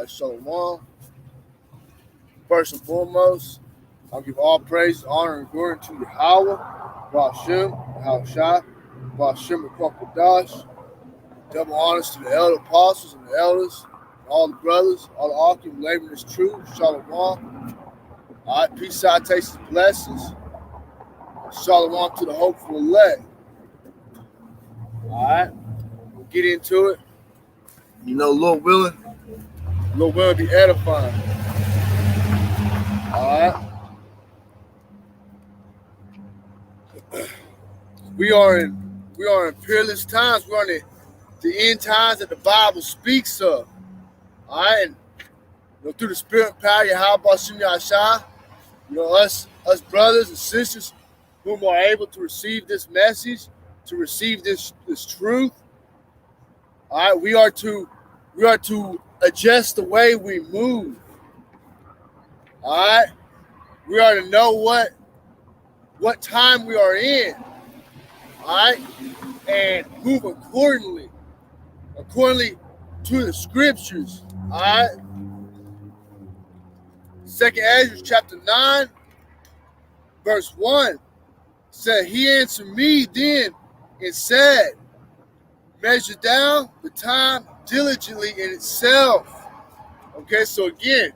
Shalom. First and foremost, I'll give all praise, honor, and glory to Yahweh, Ba'ashem, Yahushua, Ba'ashem, Kwakadash. Double honors to the elder apostles and the elders, and all the brothers, all the Akim, laboring this truth. Shalom. All right, peace, salutations, blessings. Shalom to the hopeful elect. All right, we'll get into it. Lord willing be edifying. All right. We are in peerless times. We're on the end times that the Bible speaks of. All right, and through the spirit and power of Yahweh Shem Yahshua, us brothers and sisters whom are able to receive this message, to receive this truth. All right, we are to adjust the way we move. All right, we are to know what time we are in. All right, and move accordingly to the scriptures. All right. 2nd Ezra chapter 9, verse 1 said, "He answered me then and said, measure down the time diligently in itself." Okay, so again,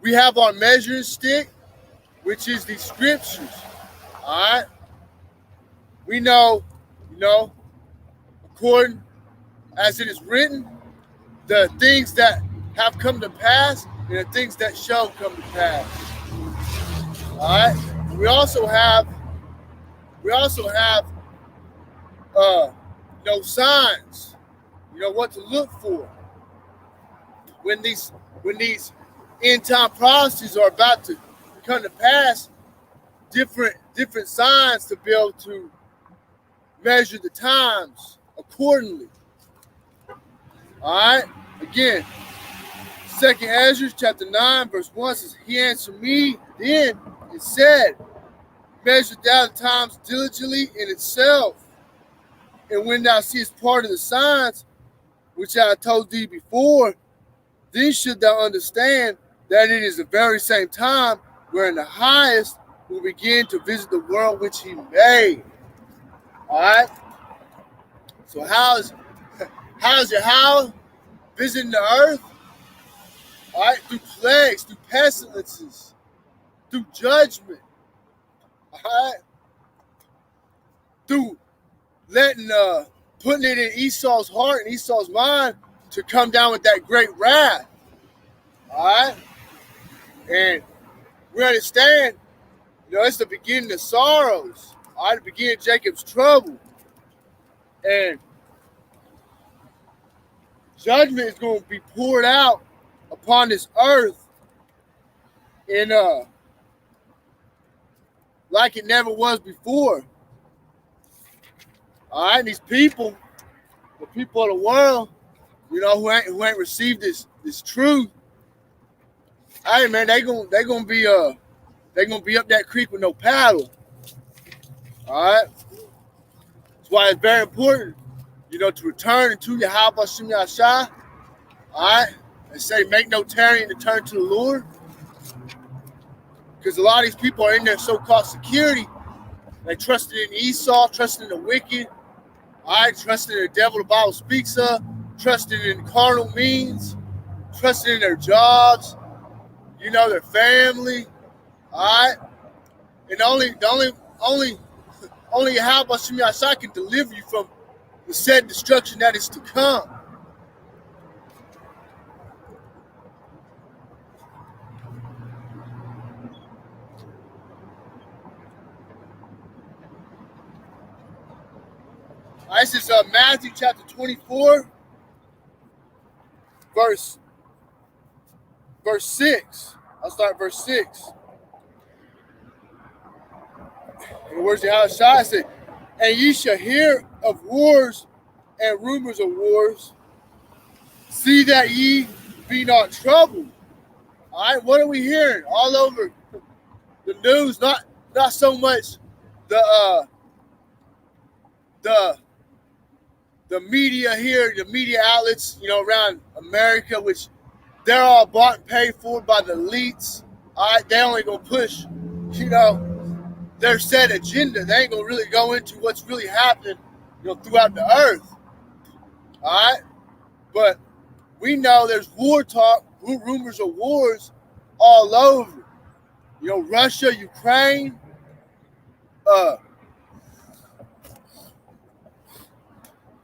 we have our measuring stick, which is the scriptures. All right. We know, according as it is written, the things that have come to pass and the things that shall come to pass. All right. We also have signs. What to look for when these end time prophecies are about to come to pass. Different signs to be able to measure the times accordingly. All right. Again, 2nd Ezra chapter 9 verse 1 says, "He answered me then and said, measure down the times diligently in itself. And when thou seest part of the signs which I told thee before, then should thou understand that it is the very same time wherein the highest will begin to visit the world which he made." All right. So how's Yahweh visiting the earth? All right, through plagues, through pestilences, through judgment. All right, through putting it in Esau's heart and Esau's mind to come down with that great wrath. All right, and we understand, it's the beginning of sorrows. All right, the beginning of Jacob's trouble, and judgment is going to be poured out upon this earth in like it never was before. All right, these people, the people of the world, who ain't received this truth, hey man, they gonna be up that creek with no paddle. All right, that's why it's very important, to return to Yahweh Shem Yahshua. All right, and say, make no tarrying to turn to the Lord, because a lot of these people are in their so-called security. They trusted in Esau, trusting in the wicked. All right, trusting in the devil the Bible speaks of, trusting in carnal means, trusting in their jobs, their family. All right, and only Yahweh Shem Yahshua can deliver you from the said destruction that is to come. All right, this is Matthew chapter 24, verse 6. I'll start verse 6. In the words of Yahushua, said, "And ye shall hear of wars and rumors of wars. See that ye be not troubled." All right, what are we hearing all over the news? Not so much the the media here, the media outlets, around America, which they're all bought and paid for by the elites. All right, they only gonna push, their set agenda. They ain't gonna really go into what's really happening, throughout the earth. All right, but we know there's war talk, rumors of wars all over. Russia, Ukraine,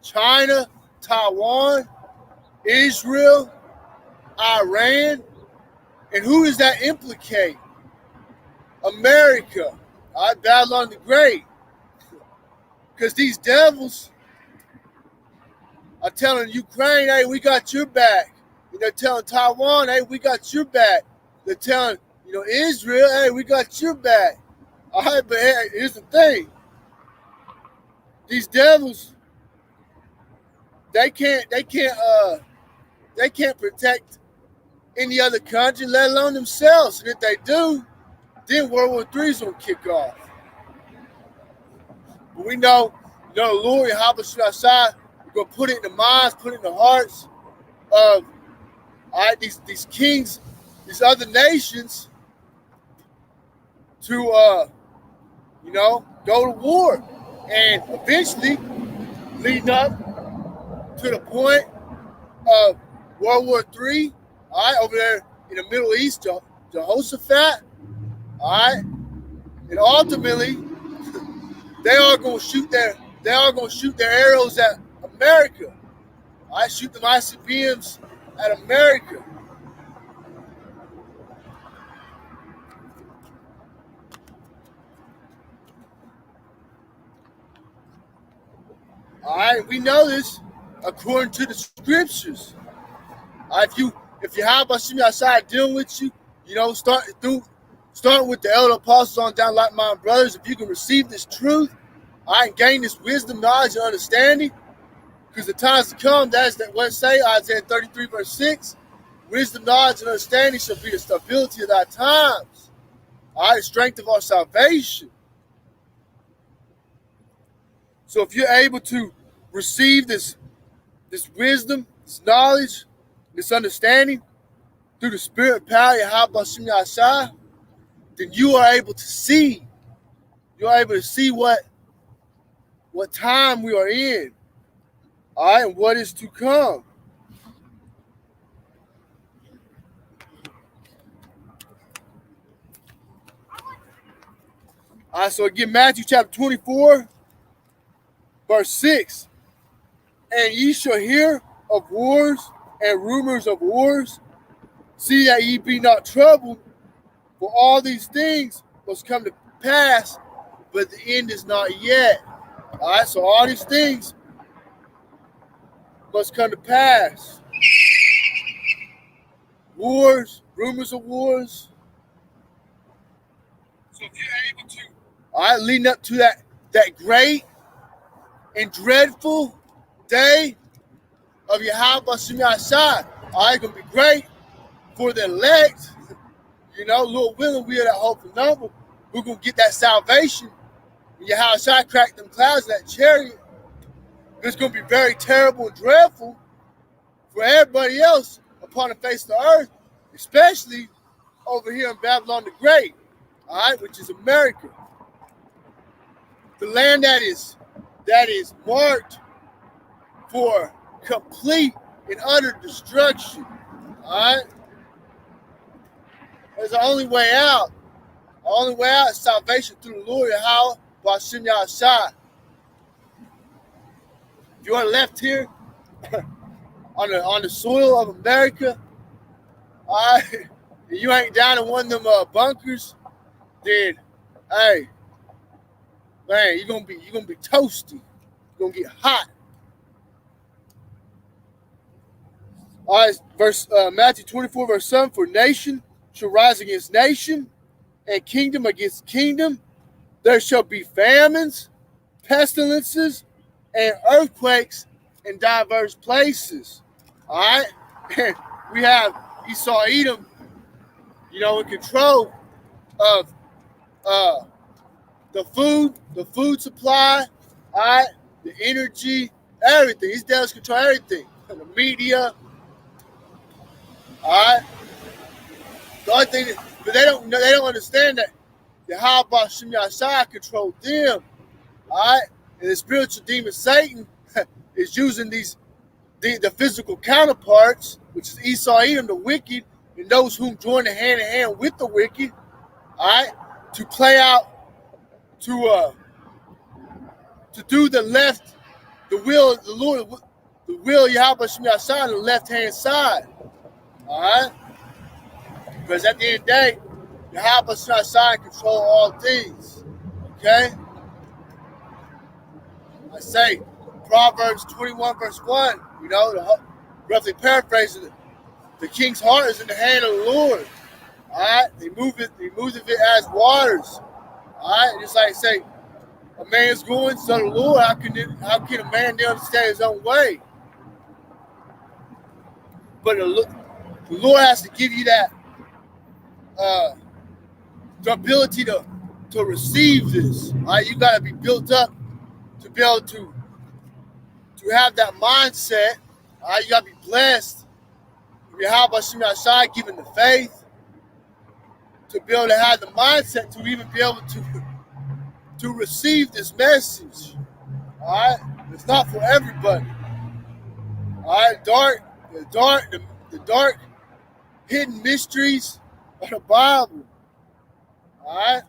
China, Taiwan, Israel, Iran. And who does that implicate? America. All right, Babylon the Great. Because these devils are telling Ukraine, hey, we got your back. And they're telling Taiwan, hey, we got your back. They're telling, Israel, hey, we got your back. All right, but hey, here's the thing. These devils, they can't protect any other country, let alone themselves. And if they do, then World War III is gonna kick off. But we know, the Lord Yahweh we're gonna put it in the minds, put it in the hearts of these kings, these other nations to go to war. And eventually leading up to the point of World War III, over there in the Middle East, Jehoshaphat, and ultimately they are going to shoot their arrows at America. Shoot them ICBMs at America. We know this according to the scriptures. If you have Hashem outside dealing with you, starting with the elder apostles on down, like my brothers, if you can receive this truth, and gain this wisdom, knowledge, and understanding, because the times to come, that's what it say, Isaiah 33, verse 6, wisdom, knowledge, and understanding shall be the stability of our times, the strength of our salvation. So if you're able to receive this wisdom, this knowledge, this understanding through the spirit and power of Yahweh Hashem Yahshua, then you are able to see. You're able to see what time we are in, and what is to come. So again, Matthew chapter 24, verse 6. And ye shall hear of wars and rumors of wars. See that ye be not troubled, for all these things must come to pass, but the end is not yet. So all these things must come to pass. Wars, rumors of wars. So if you're able to, leading up to that great and dreadful day of Yahweh Hashem Yahshua, it's gonna be great for the elect. Lord willing, we are that hopeful number. We're gonna get that salvation. When Yahweh cracked them clouds in that chariot, it's gonna be very terrible and dreadful for everybody else upon the face of the earth, especially over here in Babylon the Great, which is America. The land that is marked for complete and utter destruction. There's the only way out. The only way out is salvation through the Lord Yahweh Hashem Yahshua. If you are left here on the soil of America, you ain't down in one of them bunkers, then hey, man, you're gonna be toasty. You're gonna get hot. Matthew 24, verse 7, for nation shall rise against nation, and kingdom against kingdom. There shall be famines, pestilences, and earthquakes in diverse places. And we have Esau Edom, in control of the food supply, the energy, Everything. These devils control everything. The media. All right. The only thing, but they don't understand that the Yahweh Shem Yahshai control them. All right. And the spiritual demon Satan is using the physical counterparts, which is Esau, Edom, the wicked, and those who join the hand in hand with the wicked, all right, to play out, to do the will of the Lord, the will of Yahweh Shem Yahshai on the left-hand side, all right? Because at the end of the day, Yahweh Shem Yahshai control all things, okay? I say, Proverbs 21 verse 1, roughly paraphrasing it, the king's heart is in the hand of the Lord, all right? He moveth it as waters, all right? Just like say, a man's going, so the Lord, how can a man understand his own way? But the Lord has to give you that the ability to receive this. All right, you got to be built up to be able to have that mindset. All right, you got to be blessed. Yahweh Shem Yahshai given the faith to be able to have the mindset to even be able to receive this message. All right, it's not for everybody. All right, the dark hidden mysteries of the Bible. All right,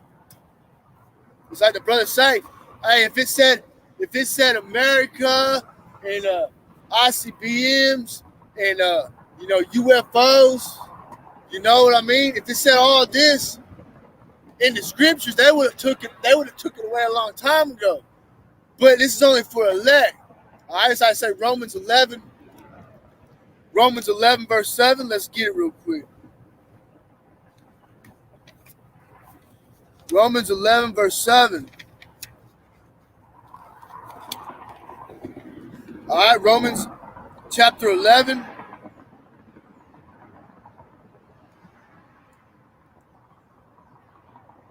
it's like the brother say, hey, if it said America and ICBMs and UFOs, you know what I mean? If it said all this in the scriptures, they would have took it away a long time ago. But this is only for elect. All right, so I say Romans 11 verse 7. Let's get it real quick. Romans 11 verse 7. All right, Romans chapter 11.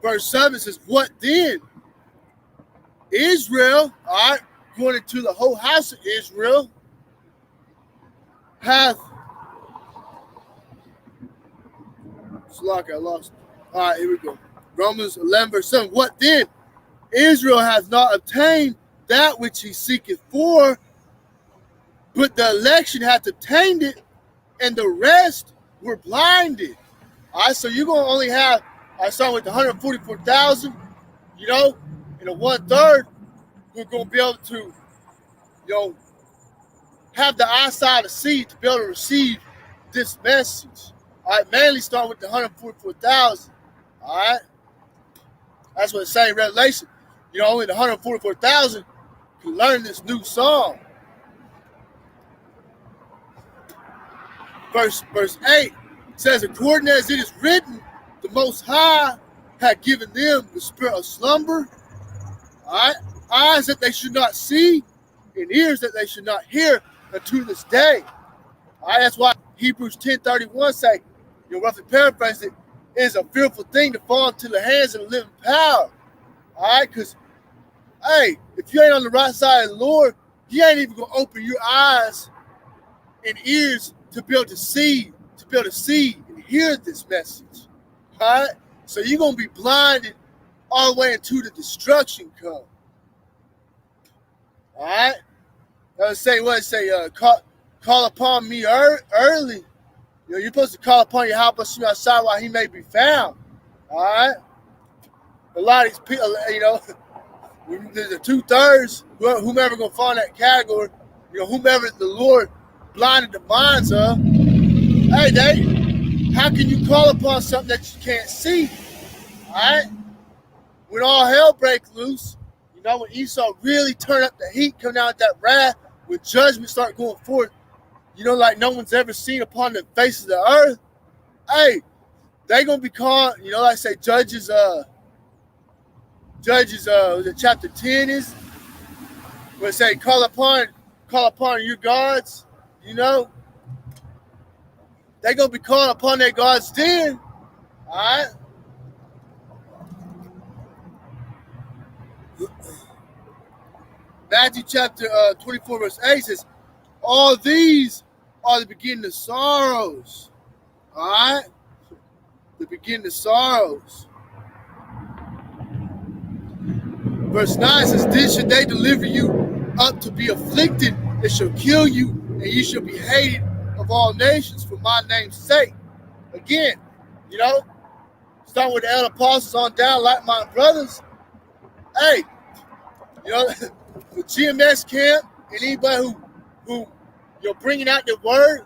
Verse 7 says, what then? Israel, all right, going into the whole house of Israel, hath. I lost. All right, here we go. Romans 11, verse 7. What then? Israel hath not obtained that which he seeketh for, but the election hath obtained it, and the rest were blinded. All right, so you're going to only have, I start with the 144,000, and the 1/3, we're going to be able to, have the eyesight to see to be able to receive this message. All right, mainly starting with the 144,000. All right, that's what it's saying in Revelation. Only the 144,000 can learn this new song. Verse 8 says, according as it is written, the Most High had given them the spirit of slumber, all right, eyes that they should not see, and ears that they should not hear unto this day. All right, that's why Hebrews 10:31 say, roughly paraphrase it, is a fearful thing to fall into the hands of the living power. All right, because, hey, if you ain't on the right side of the Lord, you ain't even going to open your eyes and ears to be able to see and hear this message. All right, so you're going to be blinded all the way into the destruction come. All right, call upon me early. You're supposed to call upon Yahweh Shem Yahshai while he may be found. All right, a lot of these people, the 2/3, whomever gonna fall in that category, whomever the Lord blinded the minds of. Hey, how can you call upon something that you can't see? All right, when all hell breaks loose, when Esau really turned up the heat, come down with that wrath, when judgment start going forth, like no one's ever seen upon the face of the earth. Hey, they gonna be called, like I say, Judges, the chapter 10 is, where it say, call upon your gods, they gonna be called upon their gods then. All right. Matthew chapter 24, verse 8 says, all these are the beginning of sorrows. All right? The beginning of sorrows. Verse 9 says, then should they deliver you up to be afflicted, they shall kill you, and you shall be hated of all nations for my name's sake. Again, start with the elder apostles on down, like my brothers. Hey, the GMS camp and anybody who bringing out the word,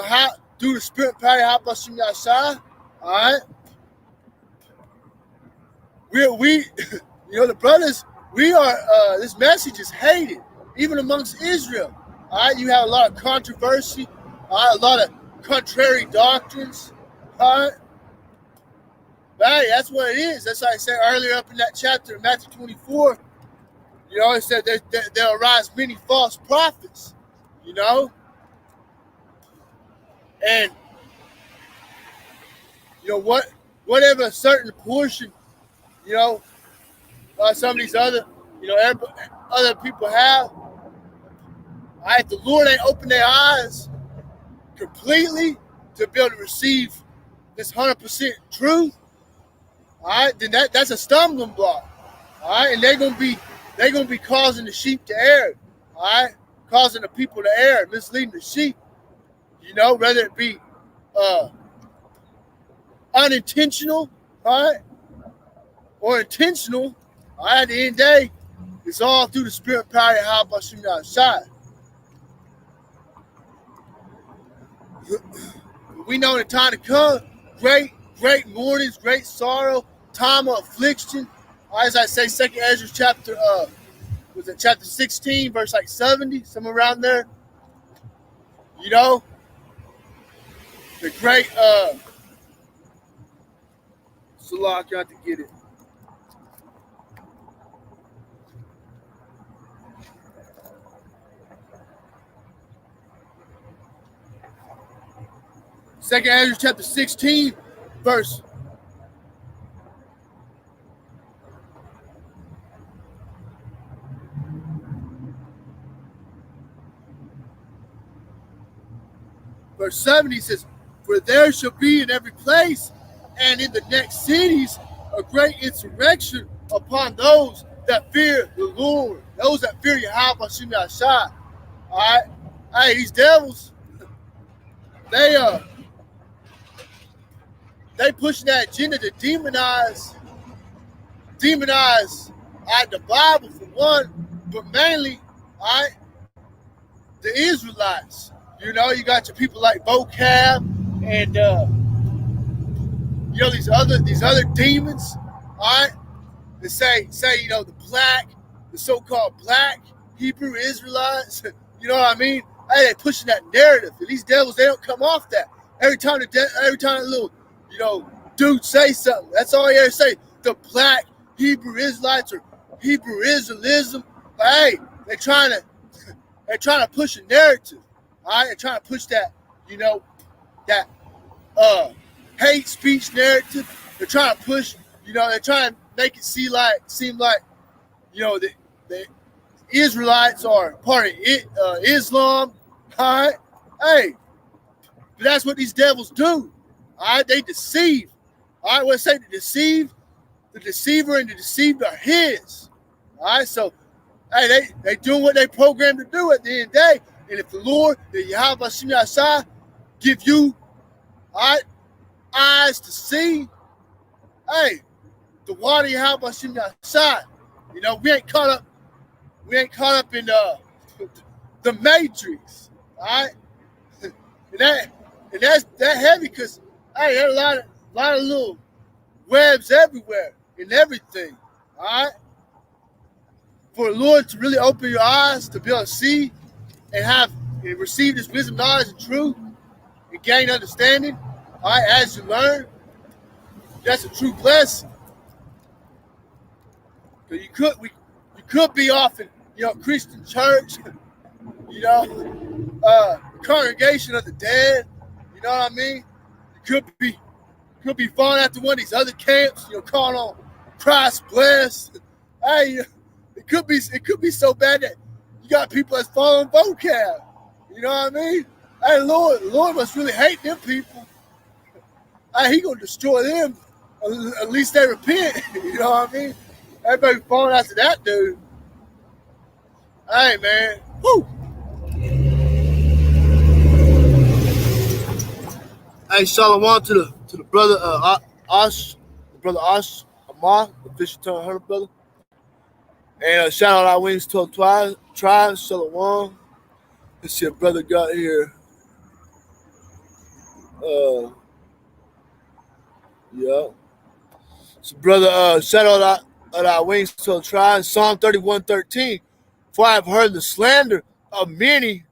how through the spirit power, how about Shim Yashai, all right? We the brothers, we are, this message is hated, even amongst Israel, all right? You have a lot of controversy, all right? A lot of contrary doctrines, all right? But hey, that's what it is. That's what I said earlier up in that chapter in Matthew 24. It said there'll arise many false prophets, and whatever a certain portion, some of these other, other people have. All right, the Lord ain't open their eyes completely to be able to receive this 100% truth. All right, then that's a stumbling block. All right, and they're gonna be causing the sheep to err. All right, causing the people to err, misleading the sheep. Whether it be unintentional, all right, or intentional. All right, at the end of the day, it's all through the spirit power of how about Shim Yashai. We know the time to come, great mournings, great sorrow, time of affliction. As I say, 2nd Ezra chapter, chapter 16, verse 70, somewhere around there. The great Salak, you have to get it. Second Ezra chapter 16, verse 70 says, for there shall be in every place and in the next cities a great insurrection upon those that fear the Lord, those that fear Yahweh Shim Yashai. All right, hey, these devils, they pushing that agenda to demonize the Bible for one, but mainly, all right, the Israelites. You got your people like Vocab and these other demons, all right? They say the so-called black Hebrew Israelites. You know what I mean? Hey, they pushing that narrative. And these devils, they don't come off that. Every time a little dude say something, that's all he ever say. The black Hebrew Israelites or Hebrew Israelism. But hey, they're trying to push a narrative. All right, they're trying to push that, that hate speech narrative. They're trying to push, they're trying to make it seem like, the Israelites are part of Islam. All right, hey, but that's what these devils do. All right, they deceive. All right, what I say, to deceive, the deceiver and the deceived are his. All right, so hey, they doing what they programmed to do at the end of the day. And if the Lord, the Yahweh Shim Yashai, give you, all right, eyes to see, hey, the water Yahweh Shim Yashai, we ain't caught up in the matrix, all right? And that's that heavy because hey, there's a lot of little webs everywhere and everything, all right? For the Lord to really open your eyes to be able to see and receive this wisdom, knowledge, and truth, and gain understanding, all right, as you learn, that's a true blessing. Because you could be off in Christian church, congregation of the dead, you know what I mean? You could be falling after one of these other camps, calling on Christ blessed. Hey, It could be so bad that you got people that's following vocab. You know what I mean? Hey, Lord must really hate them people. Hey, he gonna destroy them. At least they repent. You know what I mean? Everybody falling after that dude. Hey, man. Woo. Hey, shalom to the brother Ash Amar, the Fisher Tongue Hunter brother. And shout out our wings to tribe, shalom. Let's see, a brother got here. Yeah. So brother, shout out our wings to tribe. Psalm 31:13. For I have heard the slander of many.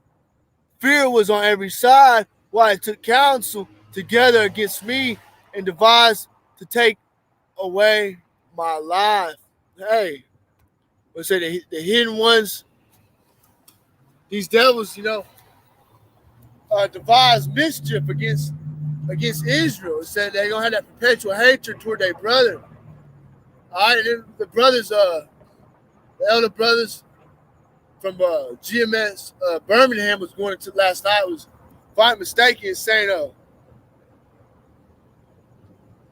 Fear was on every side, while I took counsel together against me and devised to take away my life. Hey, let's say the hidden ones, these devils, devised mischief against Israel. It said they're gonna have that perpetual hatred toward their brother. All right, and then the brothers, the elder brothers from GMS Birmingham was going into last night, was, if I'm mistaken, saying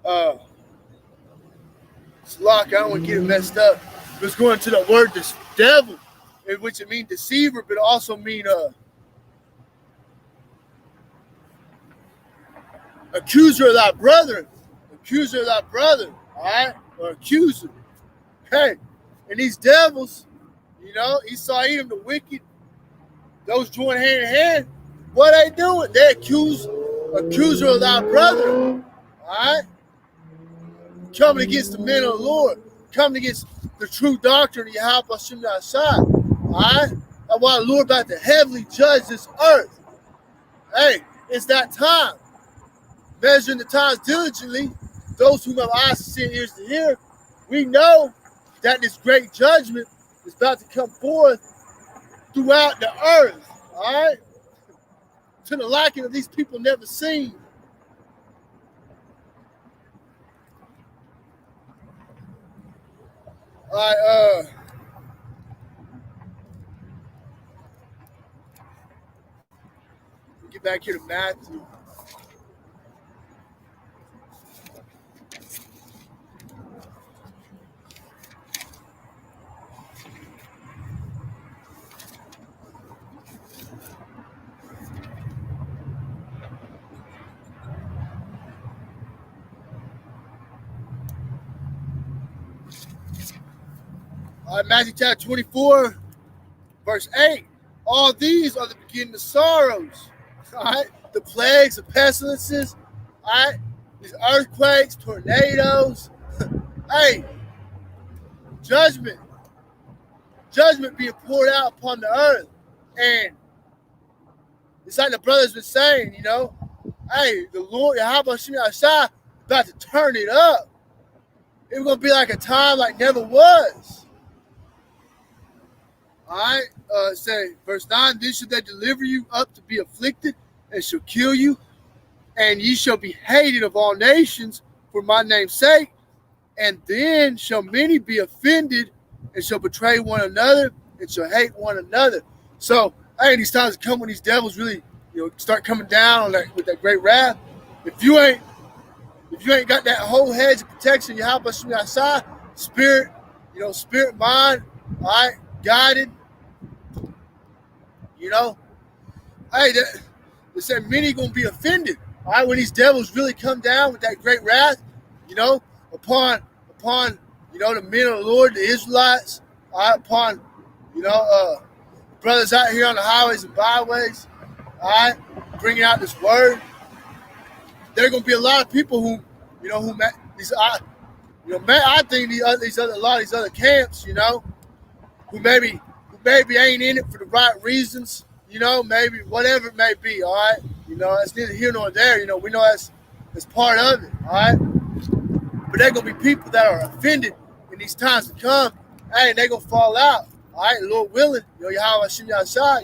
Slock, I don't want to get it messed up. It was going to the word this devil, in which it means deceiver, but it also mean accuser of thy brother. Accuser of thy brother, all right? Or accuser. Hey, and these devils, Esau, Edom, the wicked, those join hand in hand. What are they doing? They accuser of thy brother. All right? Coming against the men of the Lord. Coming against the true doctrine of Yahweh Hashem Yahshua. All right? That's why the Lord about to heavily judge this earth. Hey, it's that time. Measuring the times diligently, those who have eyes to see and ears to hear, we know that this great judgment is about to come forth throughout the earth. All right? To the liking of these people never seen. All right, get back here to Matthew. Matthew chapter 24, verse 8. All these are the beginning of sorrows. All right? The plagues, the pestilences, all right? These earthquakes, tornadoes. Hey, judgment being poured out upon the earth. And it's like the brothers been saying, hey, the Lord, Yahweh Hashem Yahshua, about to turn it up. It's going to be like a time like never was. All right, say verse 9, then shall they deliver you up to be afflicted, and shall kill you, and ye shall be hated of all nations for my name's sake, and then shall many be offended, and shall betray one another, and shall hate one another. So, hey, these times come when these devils really, start coming down with that great wrath. If you ain't got that whole hedge of protection, Yahweh Hashem Yahshua, spirit, spirit, mind, all right, guided. Hey, they said many gonna be offended. All right, when these devils really come down with that great wrath, upon the men of the Lord, the Israelites, all right, upon brothers out here on the highways and byways, all right, bringing out this word. There are gonna be a lot of people who I think a lot of these other camps, who maybe ain't in it for the right reasons, maybe whatever it may be, all right? It's neither here nor there, we know that's part of it, all right? But there are going to be people that are offended in these times to come, hey, and they're going to fall out, all right? Lord willing, Yahweh Hashem Yahshua,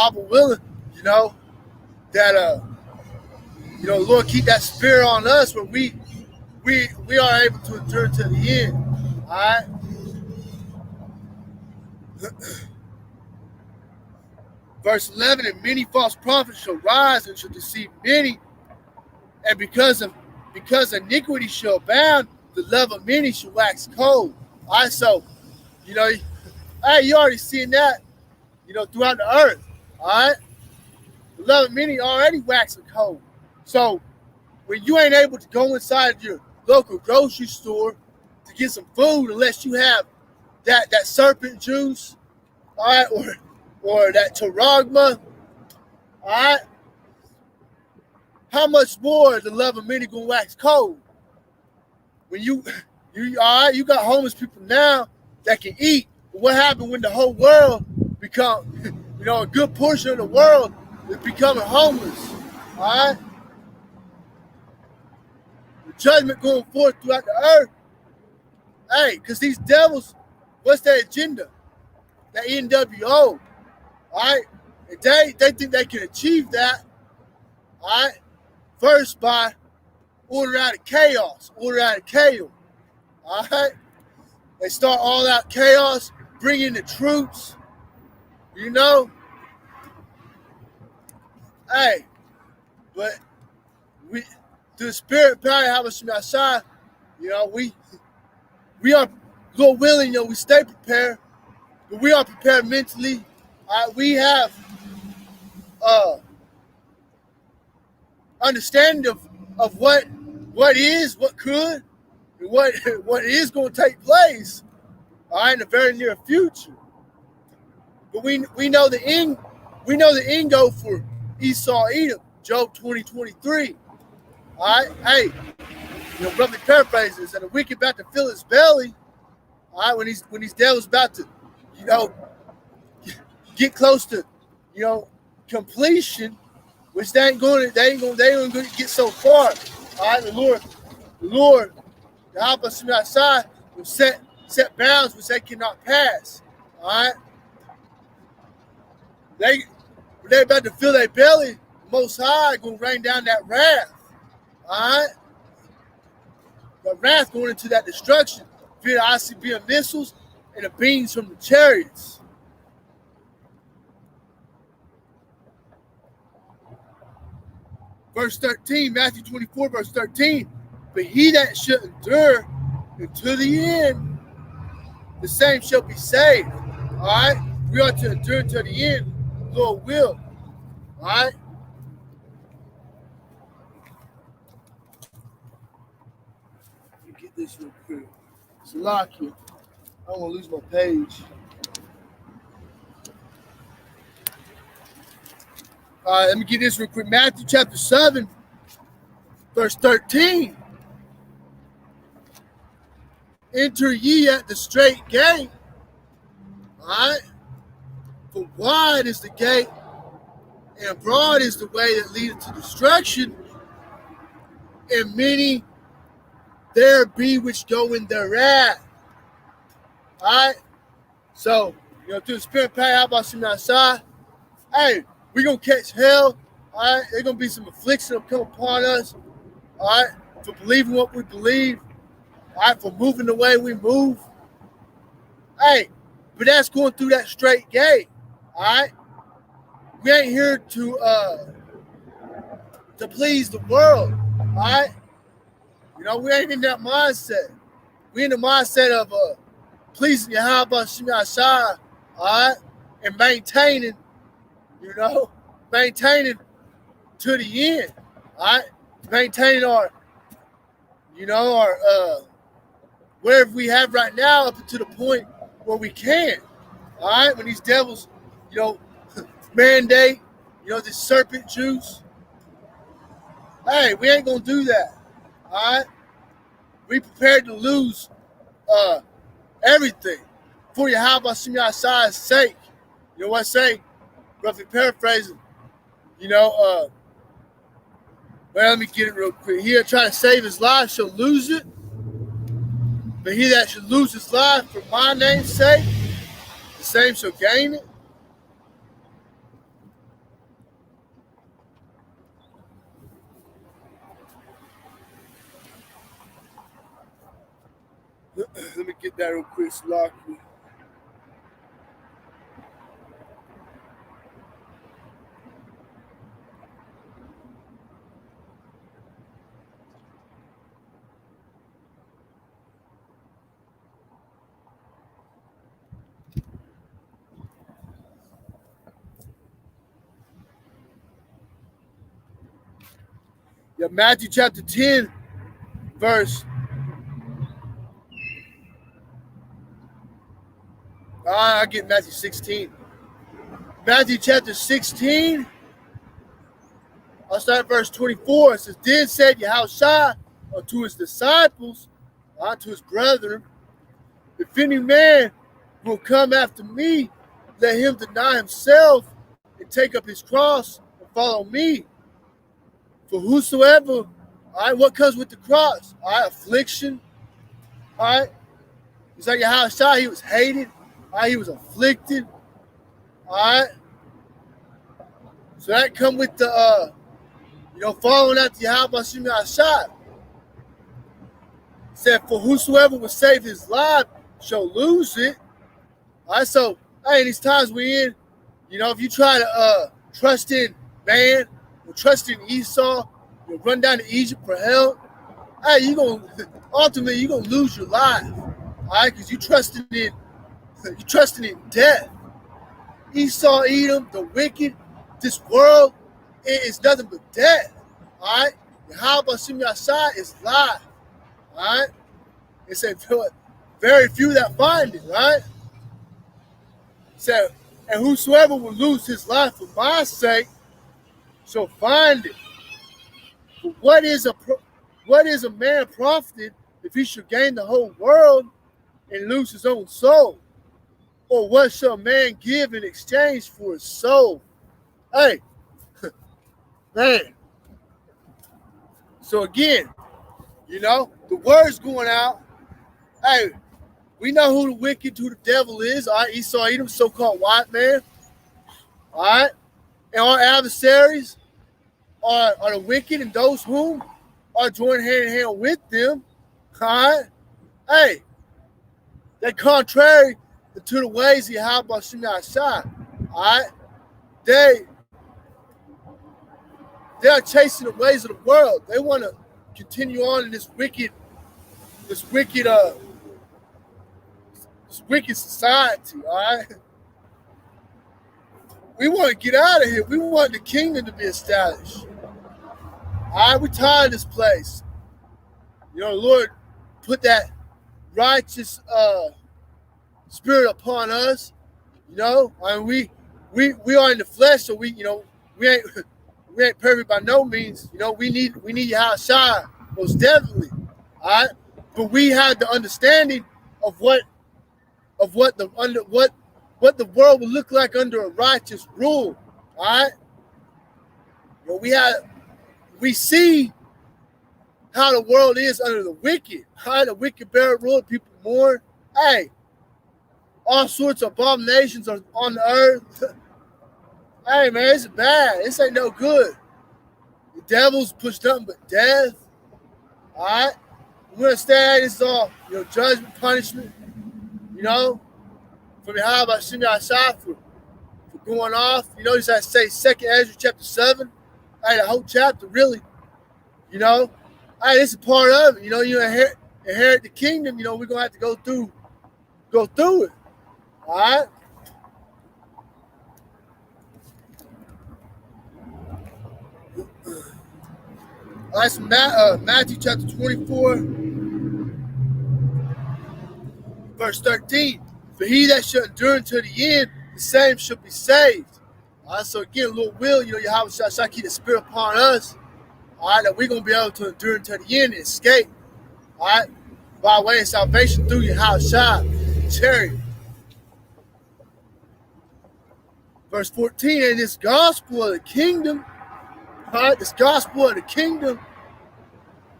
Abba willing, that, Lord, keep that spirit on us where we are able to endure to the end, all right? Verse 11, and many false prophets shall rise and shall deceive many, and because iniquity shall abound, the love of many shall wax cold. All right, so, hey, you already seen that, throughout the earth. All right, the love of many already waxing cold. So when you ain't able to go inside your local grocery store to get some food unless you have that serpent juice, all right, or that taragma, all right, how much more the love of many gonna wax cold? When you all right, you got homeless people now that can eat. But what happened when the whole world become, a good portion of the world is becoming homeless? All right, the judgment going forth throughout the earth. Hey, because these devils, what's their agenda? That NWO. All right, they think they can achieve that. All right, first by order out of chaos, order out of chaos. All right, they start all out chaos, bring in the troops. Hey, but we, through the spirit power, have us from outside. We are, Lord willing, we stay prepared, but we are prepared mentally. We have understanding of what is, what could, and what is going to take place, all right, in the very near future. But we know the end. We know the end goal for Esau, Edom, Job 20:23. All right, hey, roughly paraphrases, and the wicked about to fill his belly. All right, when these devils about to, get close to, completion, which they ain't going to get so far. All right, the Lord, the help us from outside will set bounds which they cannot pass. All right, they about to fill their belly. The Most High going to rain down that wrath. All right, the wrath going into that destruction via the ICBM missiles and the beams from the chariots. Verse 13, Matthew 24, verse 13. But he that shall endure unto the end, the same shall be saved. All right? We are to endure to the end, Lord will. All right? Let me get this real quick. Salakia. I don't want to lose my page. All right, let me get this real quick. Matthew chapter 7, verse 13. Enter ye at the straight gate. All right? For wide is the gate, and broad is the way that leadeth to destruction, and many there be which go in thereat. All right? So, through the spirit power, how about some outside? Hey, we're going to catch hell. All right? There's going to be some affliction that come upon us. All right? For believing what we believe. All right? For moving the way we move. Hey, but that's going through that straight gate. All right? We ain't here to please the world. All right? We ain't in that mindset. We in the mindset of pleasing Yahweh Shema Shai, all right? And maintaining to the end, all right? Maintaining our wherever we have right now up to the point where we can, all right? When these devils, mandate, this serpent juice, hey, we ain't gonna do that, all right? We prepared to lose everything for Yahweh Shema Shai's sake. You know what I say? Roughly paraphrasing. Well, let me get it real quick. He that try to save his life shall lose it. But he that should lose his life for my name's sake, the same shall gain it. Let me get that real quick, Slocky. Yeah, Matthew chapter 10, verse. I get Matthew 16. Matthew chapter 16. I'll start at verse 24. It says, Then said Yahushua unto his disciples, unto his brethren, if any man will come after me, let him deny himself and take up his cross and follow me. For whosoever, all right, what comes with the cross? All right, affliction. All right. It's like Yahushua, he was hated. All right, he was afflicted. All right. So that come with the following after Yahushua. Said, for whosoever will save his life shall lose it. All right, so hey, these times we're in, if you try to trust in man or trust in Esau, you'll run down to Egypt for help. Hey, ultimately you're gonna lose your life. All right, because you trusting in death. Esau, Edom, the wicked, this world is nothing but death. All right, Yahweh Yahshua is life. All right, it said very few that find it. Right, it said, and whosoever will lose his life for my sake shall find it. But what is a man profited if he should gain the whole world and lose his own soul? Or what shall a man give in exchange for his soul? Hey, man. So again, the word's going out. Hey, we know who the wicked, who the devil is. All right, Esau, Edom, so-called white man. All right, and our adversaries are the wicked, and those whom are joined hand in hand with them. All right, hey, they're contrary to the ways of Yahweh Shai. All right, they are chasing the ways of the world. They want to continue on in this wicked society. All right, we want to get out of here. We want the kingdom to be established. All right, we're tired of this place. The Lord put that righteous spirit upon us. I mean, we are in the flesh, so we ain't perfect by no means. We need Yahushua most definitely. All right, but we have the understanding of what the world would look like under a righteous rule. All right, we see how the world is under the wicked. All right, the wicked bear rule, people mourn. Hey, all sorts of abominations are on the earth. Hey, man, it's bad. This ain't no good. The devil's pushed nothing but death. All right? We understand this is all, judgment, punishment, from Yahweh Shem Yahshua for going off. Just I say 2nd Ezra chapter 7. Hey, the whole chapter, really. Hey, this is part of it. You inherit the kingdom. We're going to have to go through it. All right? All right, so Matthew chapter 24, verse 13. For he that shall endure until the end, the same shall be saved. All right, so again, Lord will, Yahweh shall keep the spirit upon us. All right, that we're going to be able to endure until the end and escape. All right, by way of salvation through Yahweh chariot. Verse 14, and this gospel of the kingdom, all right, this gospel of the kingdom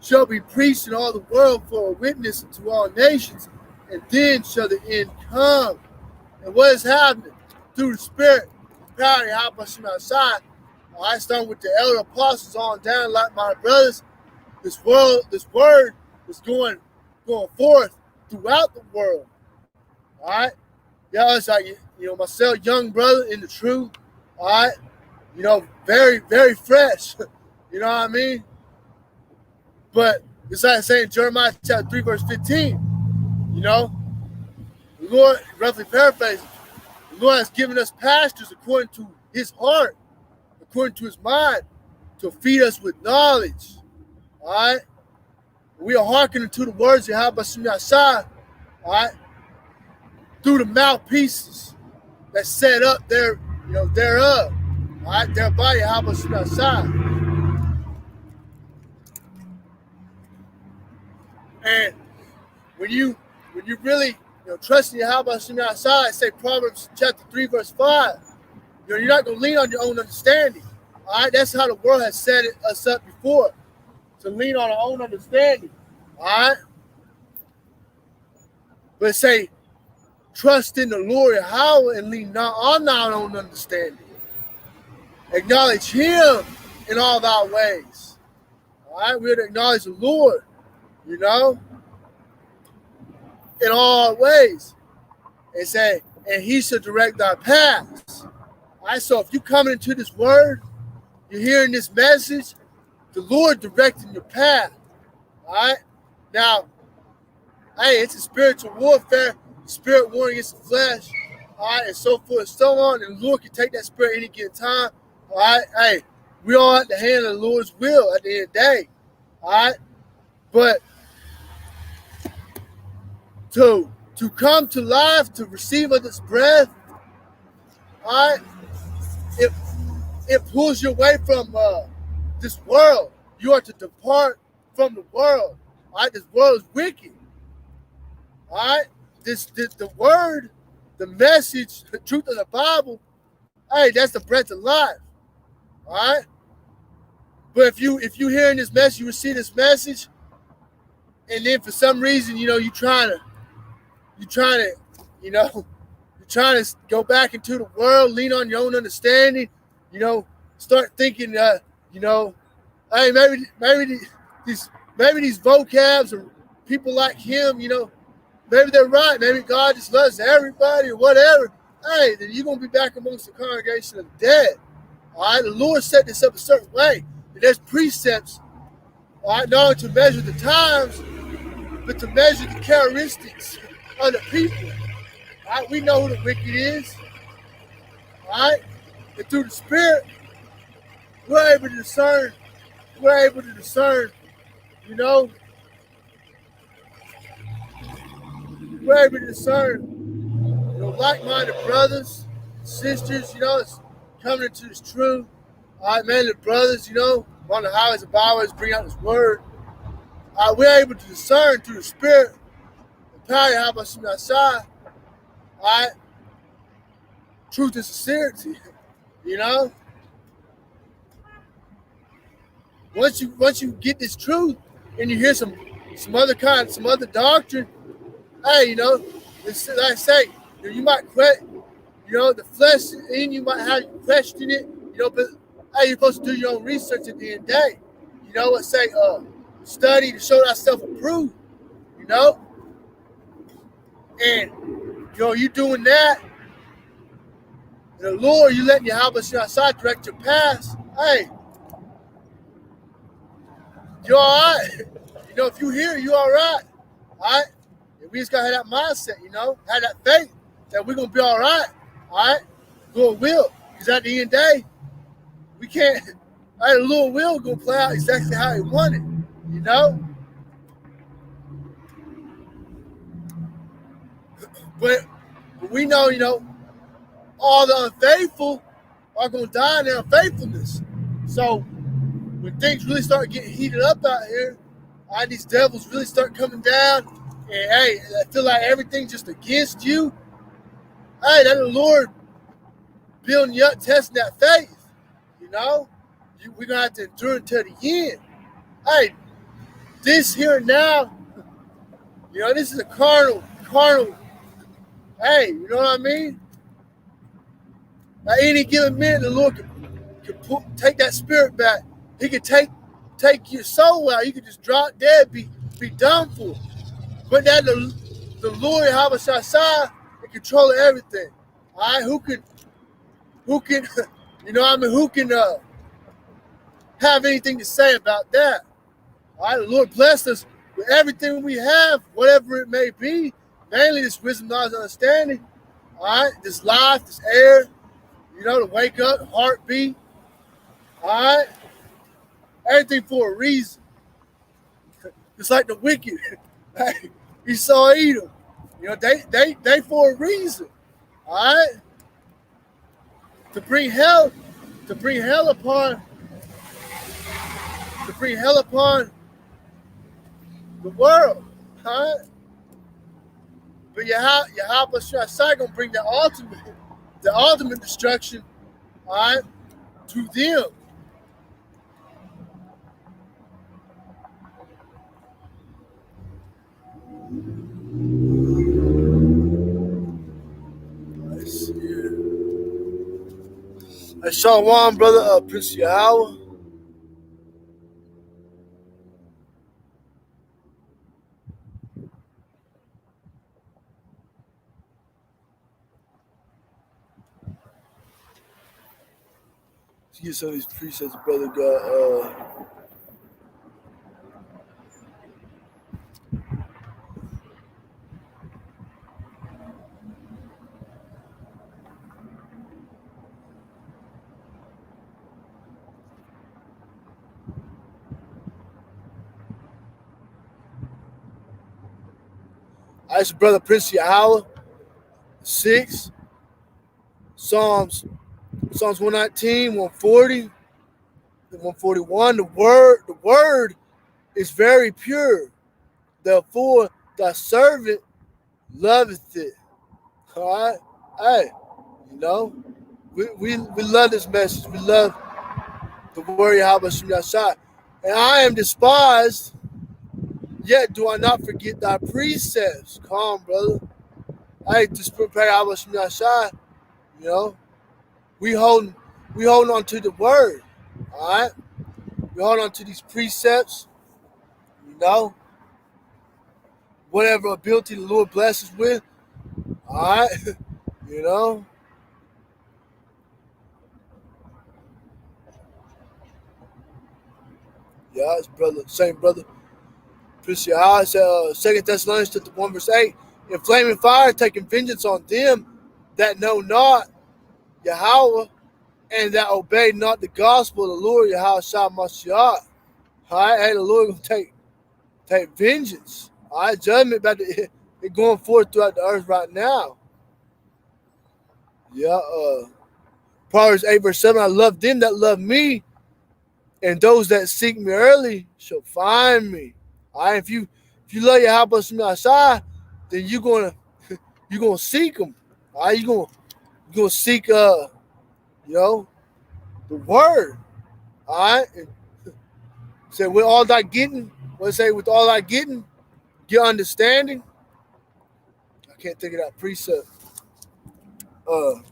shall be preached in all the world for a witness to all nations, and then shall the end come. And what is happening? Through the Spirit, the power of Yahweh Shem Yahshua. I starting with the elder apostles on down, like my brothers. This word is going forth throughout the world. All right, it's like myself, young brother in the truth. All right, very very fresh. You know what I mean? But it's like saying Jeremiah chapter 3 verse 15. The Lord, roughly paraphrasing, the Lord has given us pastors according to His heart, according to His mind, to feed us with knowledge. All right. We are hearkening to the words of Yahweh Shai, all right, through the mouthpieces that set up thereof, all right, thereby Yahweh Shai. And when you really trust in Yahweh Shai, say Proverbs chapter 3, verse 5, you're not going to lean on your own understanding. All right, that's how the world has set us up before, to lean on our own understanding. All right, but say, trust in the Lord Yahweh and lean not on our own understanding. Acknowledge Him in all thy ways. All right, we're to acknowledge the Lord, in all our ways, and say, and He shall direct thy paths. All right, so if you're coming into this word, you're hearing this message, the Lord directing your path. All right, now, hey, it's a spiritual warfare, spirit war against the flesh, all right, and so forth and so on. And the Lord can take that spirit any given time. All right, hey, we all at the hand of the Lord's will at the end of the day. All right, but to come to life, to receive of this breath, all right, it pulls you away from this world. You are to depart from the world. All right, this world is wicked. All right, the word, the message, the truth of the Bible, hey, that's the breath of life. All right, but if you hearing this message, you receive this message, and then for some reason, you're trying to go back into the world, lean on your own understanding, start thinking, hey, maybe these vocabs or people like him, maybe they're right. Maybe God just loves everybody or whatever. Hey, then you're going to be back amongst the congregation of the dead. All right, the Lord set this up a certain way. And there's precepts, all right, not only to measure the times, but to measure the characteristics of the people. All right, we know who the wicked is. All right, and through the Spirit, we're able to discern, we're able to discern like-minded brothers, sisters, it's coming into this truth. All right, manly brothers, on the highways and byways, bring out this word. We're able to discern through the Spirit, the power of Yahweh Shai, all right, truth and sincerity, Once you get this truth and you hear some other doctrine, hey, like I say, you might question, the flesh in you might have you question it, but hey, you're supposed to do your own research at the end of the day. Study to show thyself approved, and you doing that, and the Lord, you letting Yahweh Shai direct your paths, hey, you're all right. If you hear, you're all right. All right? And we just got to have that mindset, have that faith that we're going to be all right. All right? Lord will. Because at the end of the day, we can't, the Lord will going to play out exactly how He wanted, But we know, all the unfaithful are going to die in their unfaithfulness. So, when things really start getting heated up out here, these devils really start coming down, and hey, I feel like everything's just against you. Hey, that the Lord building you up, testing that faith. We're gonna have to endure until the end. Hey, this here and now, this is a carnal. Hey, you know what I mean? At any given minute, the Lord can take that spirit back. He could take your soul out. You could just drop dead, be done for. But that the Lord Yahweh Shai in control of everything. All right, who can who can have anything to say about that? All right, the Lord blessed us with everything we have, whatever it may be. Mainly this wisdom, knowledge, understanding. All right, this life, this air, to wake up, heartbeat. All right. Everything for a reason. It's like the wicked. Hey, Esau, Edom. You know, they for a reason. All right? To bring hell upon the world. All right? But Yahweh Shai gonna bring the ultimate destruction, all right, to them. Let's see here. I saw one brother, Prince Yahweh. To get some of these precepts, brother got. I asked brother Prince Yahweh 6, Psalms 119, 140, 141. The word is very pure. Therefore, thy servant loveth it. All right? Hey, you know, we love this message. We love the word Yahweh Shem Yashai. And I am despised, yet do I not forget thy precepts. Calm, brother. Hey, just prepare Yahweh Shem Yashai. You know, we holding on to the word. All right? We hold on to these precepts. You know, whatever ability the Lord blesses with. All right? You know. Yeah, it's brother, same brother. Appreciate how it says 2 Thessalonians 1 verse 8. In flaming fire, taking vengeance on them that know not Yahweh and that obey not the gospel of the Lord Yahweh Shah Mashiach. All right, hey, the Lord gonna take vengeance. All right, judgment about it going forth throughout the earth right now. Yeah, Proverbs 8 verse 7. I love them that love me, and those that seek me early shall find me. All right, if you love your house outside, then you're gonna seek them. All right, you're gonna seek you know, the word. All right, and say with all thy getting, what say with all thy getting, get understanding. I can't think of that precept. Let's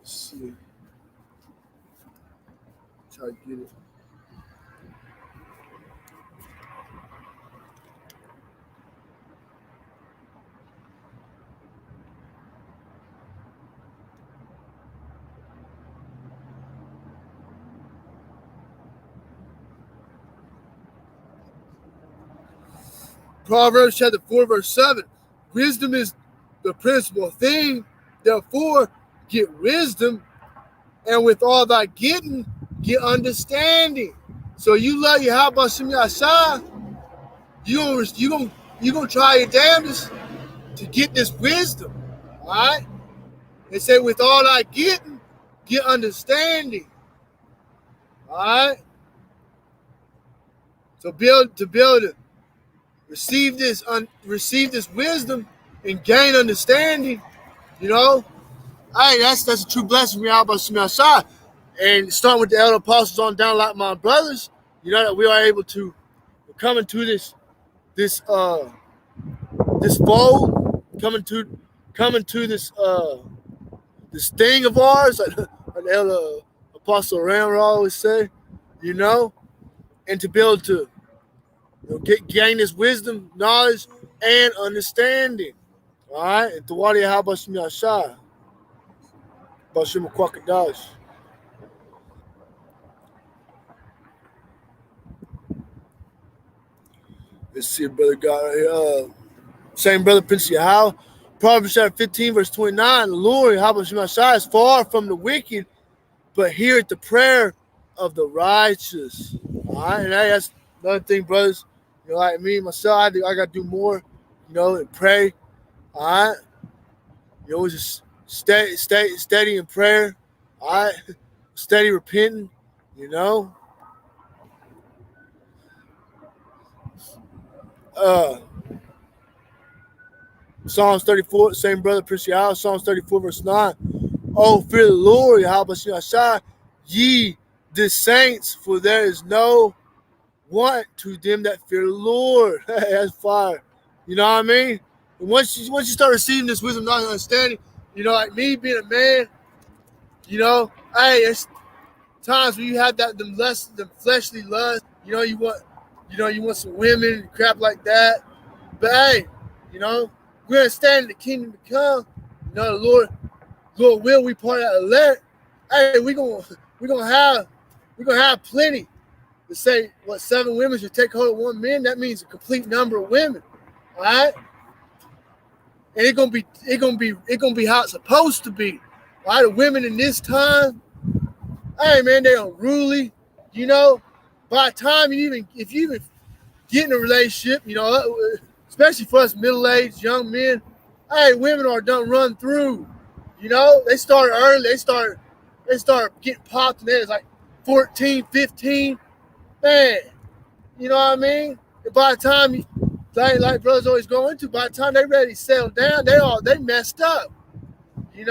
see. Try to get it. Proverbs chapter 4 verse 7. Wisdom is the principal thing. Therefore, get wisdom, and with all thy getting, get understanding. So you love your how about Shem Yashai, you gonna try your damnedest to get this wisdom. All right? They say with all thy getting, get understanding. All right? So be able to receive this wisdom and gain understanding, you know. Hey, that's a true blessing we are about Shem Yashai. And starting with the elder apostles on down like my brothers, you know, that we are able to come into this fold, come into this thing of ours, like the elder apostle Ramra always say, you know, and to be able to gain this wisdom, knowledge, and understanding. All right, and Tawadi Habashim Yashai, Bashim Kwakadash. Let's see, brother God. Same brother Prince Yahweh. Proverbs chapter 15, verse 29. The Lord Habashim Yashai is far from the wicked, but heareth the prayer of the righteous. All right, and that's another thing, brothers, like me, myself, I got to do more, and pray. All right. Just steady in prayer. All right. Steady repenting, Psalms 34, same brother, appreciate Psalms 34, verse 9. Oh, fear the Lord, Yahweh, ye the saints, for there is no want to them that fear the Lord. That's fire. You know what I mean? And once you start receiving this wisdom, knowledge, and understanding, like me being a man, hey, it's times when you have them fleshly lust, you want some women and crap like that. But hey, we're gonna stand in the kingdom to come. The Lord will, we part of that elect. Hey, we're gonna have plenty. To say what 7 women should take hold of 1 man, that means a complete number of women. All right? And it's gonna be how it's supposed to be. All right, the women in this time, hey man, they unruly. By the time if you even get in a relationship, especially for us middle-aged young men, hey, women are done run through. They start early, they start getting popped and it's like 14, 15. Man, you know what I mean? And by the time, like brothers always go into, by the time they ready to settle down, they messed up. Hey,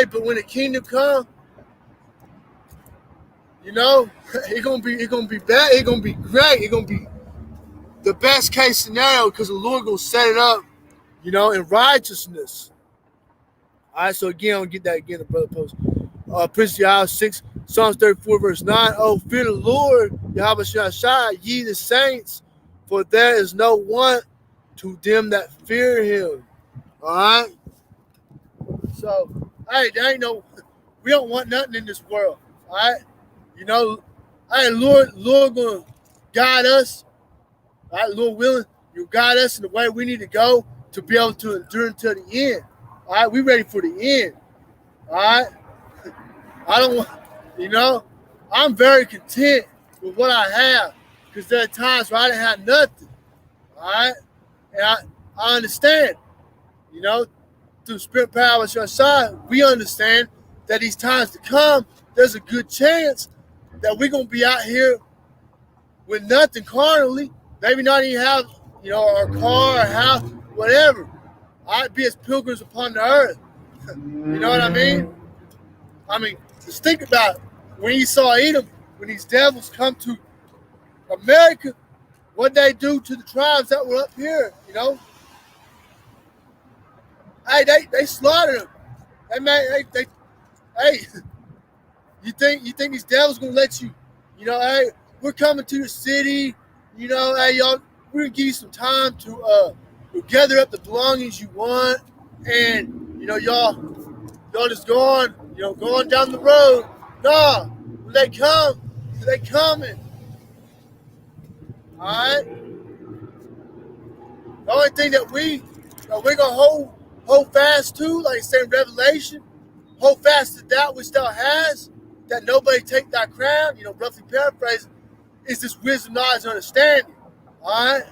but when the kingdom come, it's gonna be bad. It's gonna be great. It's gonna be the best case scenario because the Lord gonna set it up, in righteousness. All right. So again, I'll get that again. The brother post. Prince Yahweh 6, Psalms 34, verse 9. Oh, fear the Lord, Yahweh Shai, ye the saints, for there is no want to them that fear him. All right? So, hey, we don't want nothing in this world. All right? Hey, Lord going to guide us. All right, Lord willing, you guide us in the way we need to go to be able to endure until the end. All right? We ready for the end. All right? I don't want, I'm very content with what I have because there are times where I didn't have nothing. All right? And I understand, through spirit power on your side, we understand that these times to come, there's a good chance that we're going to be out here with nothing carnally, maybe not even have, our car, our house, whatever. All right? Be as pilgrims upon the earth. You know what I mean? Just think about it. When you saw Edom, when these devils come to America, what they do to the tribes that were up here, Hey, they slaughtered them. Hey, you think these devils gonna let you, hey, we're coming to your city, hey, y'all, we're gonna give you some time to gather up the belongings you want, and y'all just go on down the road. Nah, when they coming. All right. The only thing that we're gonna hold fast to, like it's in Revelation, hold fast to that which thou hast, that nobody take thy crown. Roughly paraphrasing, is this wisdom, knowledge, and understanding. All right.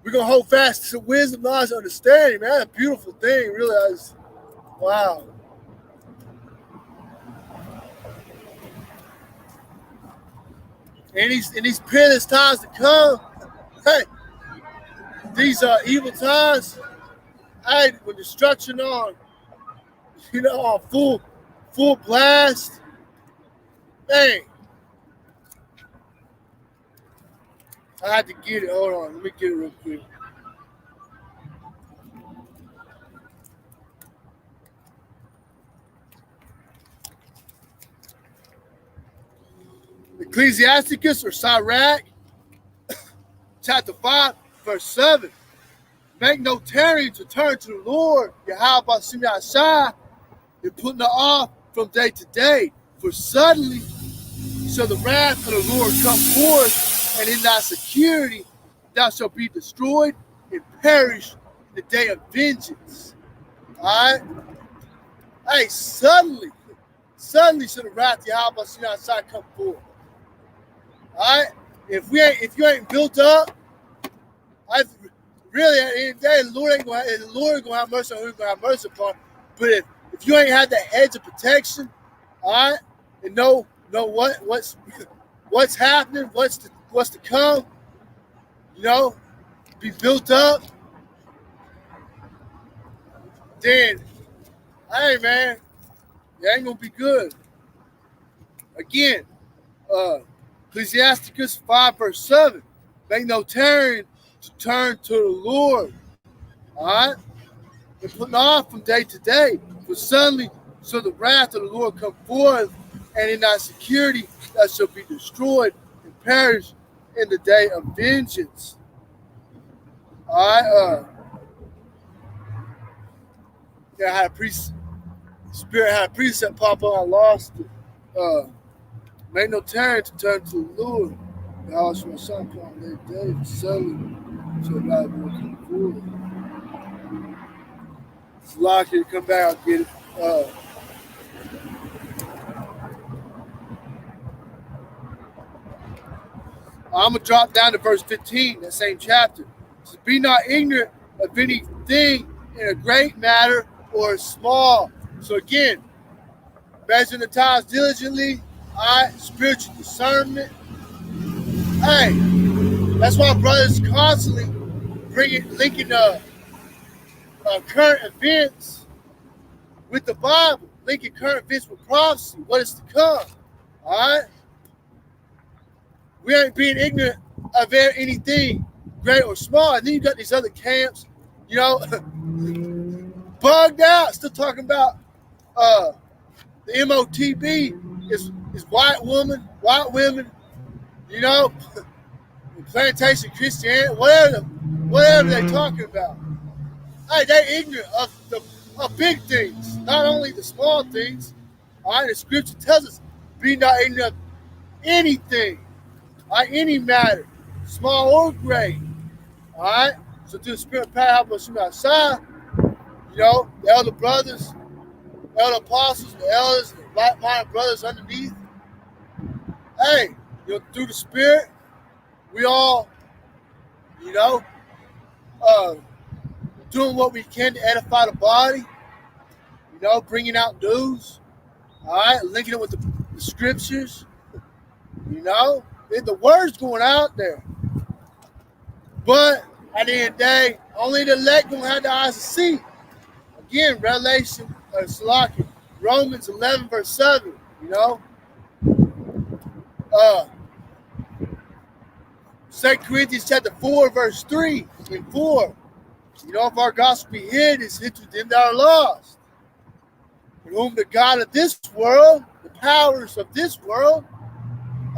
We're gonna hold fast to wisdom, knowledge, and understanding, man. That's a beautiful thing, really. Wow. In these perilous times to come, hey, these are evil times. Hey, with destruction on full blast. Dang. I had to get it. Hold on, let me get it real quick. Ecclesiasticus or Sirach, chapter 5, verse 7. Make no tarrying to turn to the Lord, Yahweh Shai, and putting it off from day to day. For suddenly shall the wrath of the Lord come forth, and in thy security thou shalt be destroyed and perish in the day of vengeance. All right? Hey, suddenly suddenly should the wrath of Yahweh Shai come forth. All right? If you ain't built up, really at the end of the day, the Lord ain't gonna have mercy on who he's gonna have mercy upon. But if you ain't had that hedge of protection, all right, and know what's happening, what's to come, be built up, then hey man, it ain't gonna be good. Again, Ecclesiasticus 5 verse 7, make no tarrying to turn to the Lord. All right, and putting off from day to day, for suddenly shall the wrath of the Lord come forth, and in thy security that shall be destroyed and perish in the day of vengeance. All right, I had Spirit had a precept pop up. I lost it. Make no tarrying to turn to the Lord. The house of my son come on that day, for suddenly shall thy Lord come forth. It's lucky to come back and get it. I'm going to drop down to verse 15, that same chapter. It says, be not ignorant of anything in a great matter or a small. So again, measure the times diligently, spiritual discernment. Hey, that's why brothers constantly linking current events with the Bible, linking current events with prophecy, what is to come. All right? We ain't being ignorant of anything great or small. And then you got these other camps, bugged out, still talking about the MOTB is white women, plantation Christianity, whatever they're talking about. Hey, they're ignorant of big things, not only the small things. All right, the scripture tells us, be not ignorant of anything, any matter, small or great. All right, so through the Spirit of power, help us from outside. The elder brothers, elder apostles, the elders, the like-minded brothers underneath. Hey, through the Spirit, we all, doing what we can to edify the body. Bringing out news. All right, linking it with the scriptures. The word's going out there. But at the end of the day, only the elect gonna have the eyes to see. Again, Romans 11 verse 7. 2 Corinthians chapter 4 verse 3 and 4. If our gospel be hid, it's hid to them that are lost. In whom the God of this world, the powers of this world,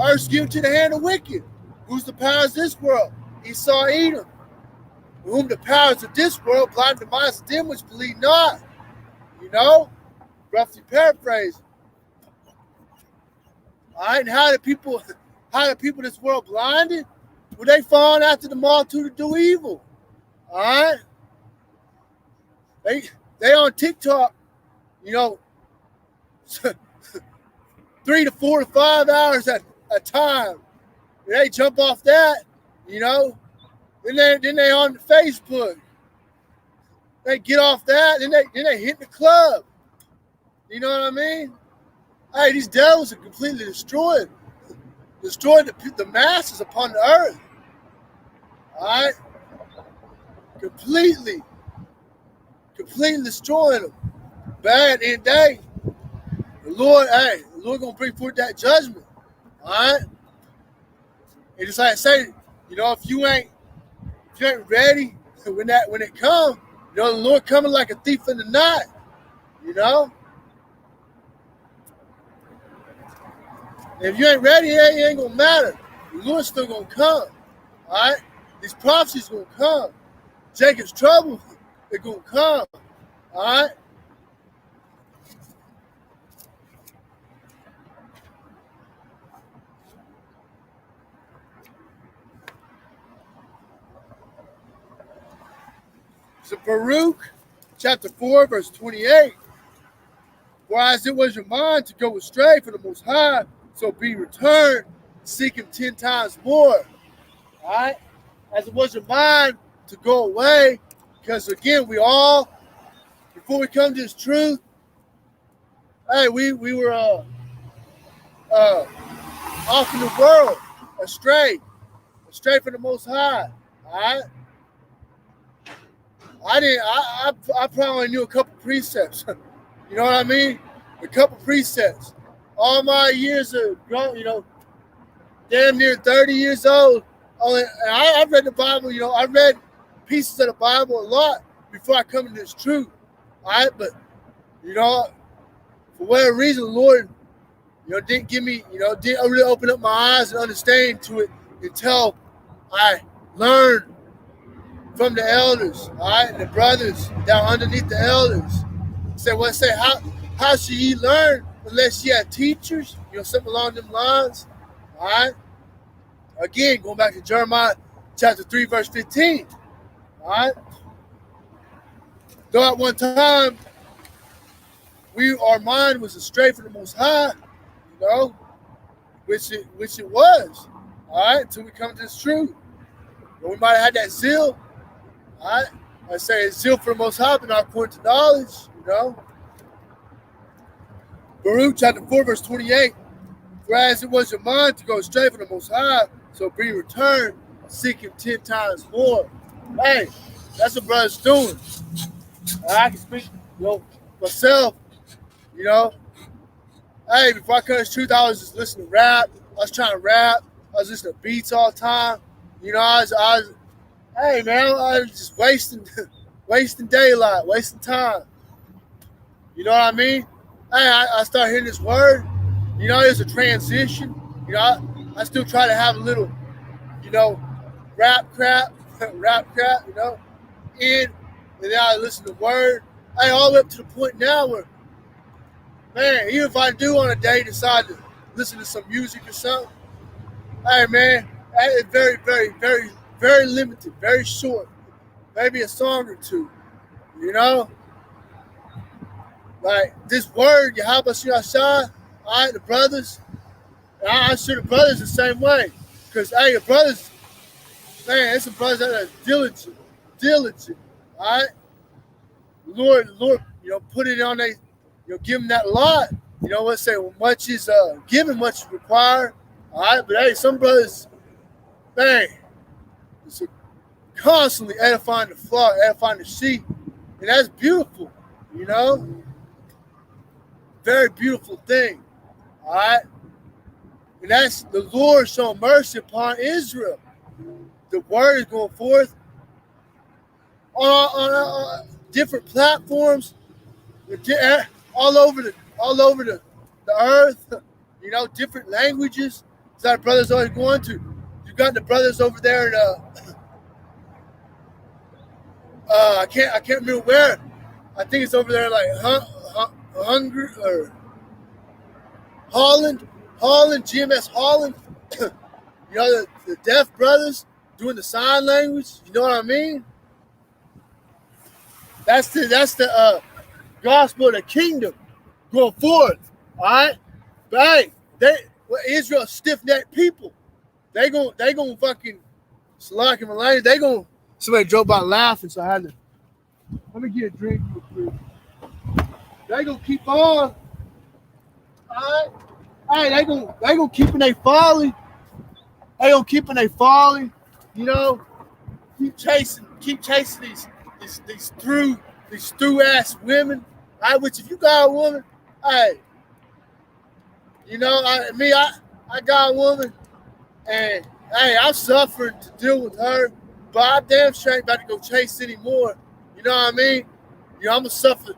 are given to the hand of wicked. Who's the powers of this world? Esau, Edom. In whom the powers of this world blind the minds of them which believe not. Roughly paraphrase. All right, and how the people of this world blinded? Well, they falling after the multitude to do evil. All right. They on TikTok, 3 to 4 to 5 hours at a time. And they jump off that, Then they on Facebook. They get off that, then they hit the club. You know what I mean? Hey, these devils are completely destroyed the masses upon the earth. All right, completely destroying them. But at the end of the day, the Lord gonna bring forth that judgment. All right, and just like I say, if you ain't ready when it comes, the Lord coming like a thief in the night. If you ain't ready, it ain't gonna matter. The Lord's still gonna come. All right, these prophecies gonna come. Jacob's trouble, they're gonna come. All right. So Baruch chapter 4, verse 28. Whereas it was your mind to go astray from the Most High, so be returned, seek Him 10 times more. All right? As it was your mind to go away, because again, we all, before we come to this truth, hey, we were off in the world, astray from the Most High. All right? I probably knew a couple precepts. You know what I mean? A couple precepts. All my years of growing, damn near 30 years old. I've read the Bible, I read pieces of the Bible a lot before I come into this truth. All right, but for whatever reason, the Lord, didn't give me, didn't really open up my eyes and understanding to it until I learned from the elders, all right, and the brothers down underneath the elders. How should ye learn unless ye have teachers? Something along them lines. All right. Again, going back to Jeremiah chapter 3, verse 15. All right. Though at one time our mind was astray from the Most High, which it was. All right, until we come to this truth. We might have had that zeal. All right. I say zeal for the Most High, but not according to knowledge, Baruch chapter 4, verse 28. Whereas it was your mind to go astray from the Most High, so be returned, seek Him 10 times more. Hey, that's what brother's doing. I can speak, myself, Hey, before I come to this truth, I was just listening to rap. I was trying to rap. I was listening to beats all the time. Hey, man, I was just wasting daylight, wasting time. You know what I mean? Hey, I started hearing this word. It's a transition. I still try to have a little, rap crap, and then I listen to the word. Hey, all the way up to the point now where, man, even if I do on a day decide to listen to some music or something, hey, man, it's very, very, very, very limited, very short. Maybe a song or two, Like this word, Yahweh Shai, all right, the brothers, I'm sure the brothers the same way. Because, hey, the brothers, man, it's the brothers that are diligent, all right? Lord, put it on they, give them that lot. Let's say, well, much is given, much is required, all right? But, hey, some brothers, man, it's constantly edifying the flock, edifying the sheep, and that's beautiful, Very beautiful thing, all right? And that's the Lord showing mercy upon Israel. The word is going forth on different platforms, all over the earth. Different languages. So the brothers always going to. You got the brothers over there in I can't remember where. I think it's over there like Hungary or Holland, GMS Holland. The deaf brothers doing the sign language. You know what I mean? That's the gospel of the kingdom going forward. All right, but hey, Israel stiff-necked people. They gonna fucking slack him a They gonna somebody drove by laughing, so I had to. Let me get a drink real quick. They gonna keep on. All right. Hey, they gonna keep in their folly. They gonna keep in their folly. Keep chasing these through ass women. All right, which if you got a woman, hey, I got a woman, and hey, I'm suffering to deal with her, but I damn sure ain't about to go chase anymore. You know what I mean? I'm gonna suffer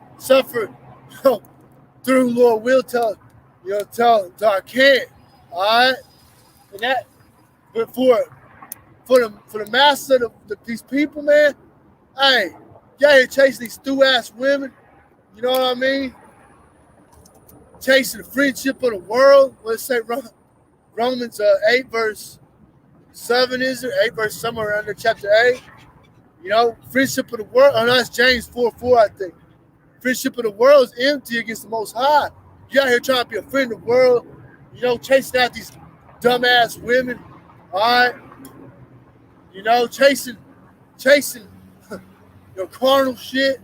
through Lord will till I can't. All right, and that, but for the master of these people, man, hey, you chase these through-ass women. You know what I mean? Chasing the friendship of the world. Let's say Romans 8 verse 7 is it? 8 verse somewhere under chapter 8. Friendship of the world. Oh, no, that's James 4:4, I think. Friendship of the world is empty against the Most High. You out here trying to be a friend of the world, you know, chasing out these dumbass women, all right? You know, chasing your carnal shit,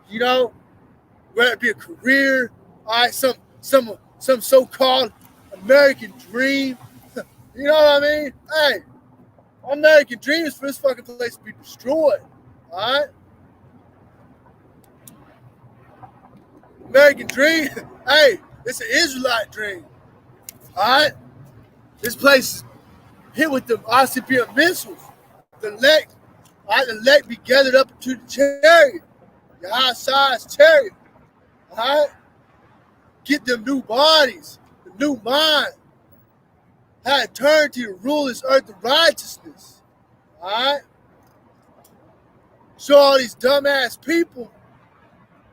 you know, whether it be a career, all right, some so-called American dream. You know what I mean? Hey, American dream is for this fucking place to be destroyed, all right? American dream, hey, it's an Israelite dream, all right? This place is hit with the ICBM missiles. The elect be gathered up into the chariot, the high-sized chariot, all right? Get them new bodies, the new mind, how eternity to rule this earth of righteousness, all right? Show all these dumbass people,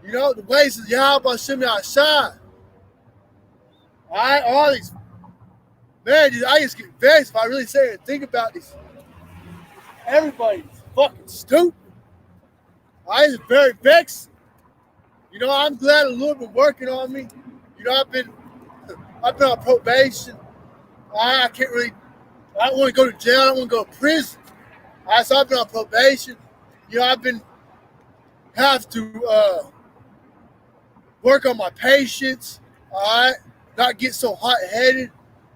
you know, the ways of Yahweh Hashem Yahshai. All right, all these, man, I just get vexed if I really say and think about this. Everybody's fucking stupid. I just very vexed. You know, I'm glad the Lord been working on me. You know, I've been on probation. I don't want to go to jail. I don't want to go to prison. All right, so I've been on probation. You know, have to work on my patience, all right? Not get so hot-headed,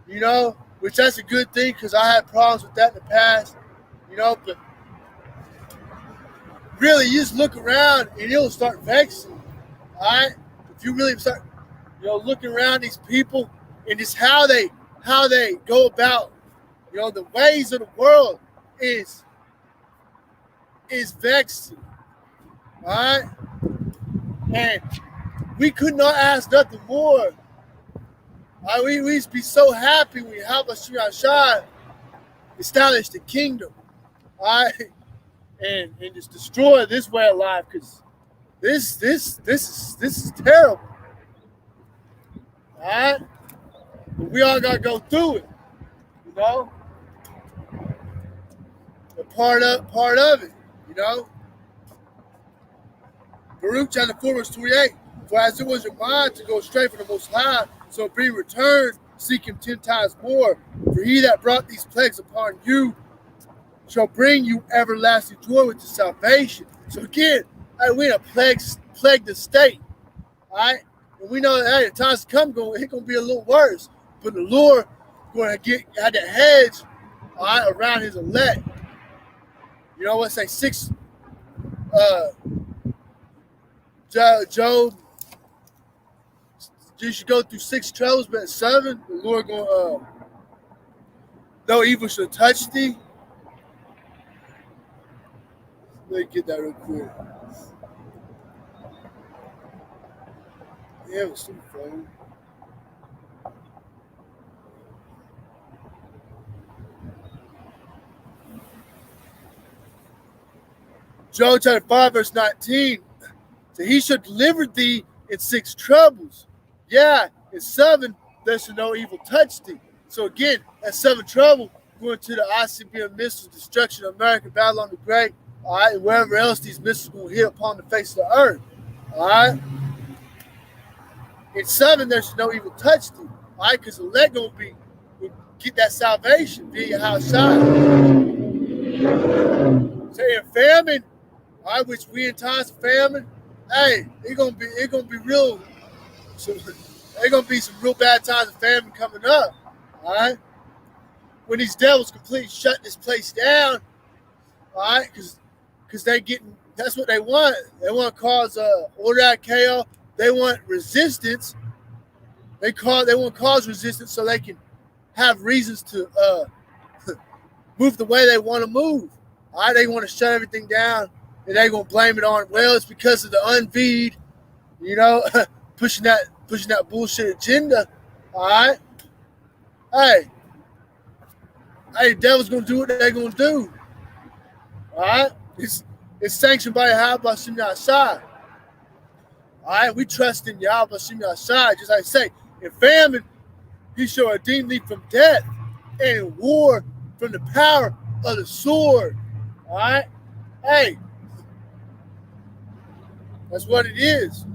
you know, which that's a good thing because I had problems with that in the past, you know, but really you just look around and it'll start vexing, all right? If you really start, you know, looking around these people and just how they go about, you know, the ways of the world is vexing, all right? And we could not ask nothing more. We used to be so happy when Yahweh Shai established the kingdom, all right? And just destroy this way of life because this is terrible, all right? But we all gotta go through it, you know. A part of it, you know. Baruch chapter 4 verse 28. For as it was your mind to go straight from the Most High, so be returned, seek him 10 times more. For he that brought these plagues upon you shall bring you everlasting joy with the salvation. So again, hey, we're in a plagued state, all right? And we know that hey, the times to come, it's going to be a little worse. But the Lord going to have the hedge, all right, around his elect. You know what? Say 6, Job. You should go through 6 troubles, but at 7, the Lord going, no evil shall touch thee. Let me get that real quick. Yeah, it was super fun. Job chapter 5, verse 19. So he shall deliver thee in 6 troubles. Yeah, in 7, there shall no evil touch thee. So again, at 7 trouble, going to the ICBM missiles, destruction of America, Babylon the Great, all right, and wherever else these missiles will hit upon the face of the earth. All right. In 7, there shall no evil touch thee. All right, because the elect will get that salvation via house shot. Say in famine, all right, which we in times of famine, hey, it's gonna be real. So there's gonna be some real bad times of famine coming up. All right, when these devils completely shut this place down, all right, because that's what they want. They want to cause order out chaos. They want resistance. They want to cause resistance so they can have reasons to move the way they want to move. All right, they want to shut everything down, and they're gonna blame it on, well, it's because of the unveed, you know, pushing that bullshit agenda. All right, hey, the devil's gonna do what they're gonna do. All right, it's sanctioned by Yahweh Hashem Yahshai. All right, we trust in Yahweh Hashem Yahshai. Just like I say, in famine, he shall redeem thee from death, and in war from the power of the sword. All right, hey, That's what it is.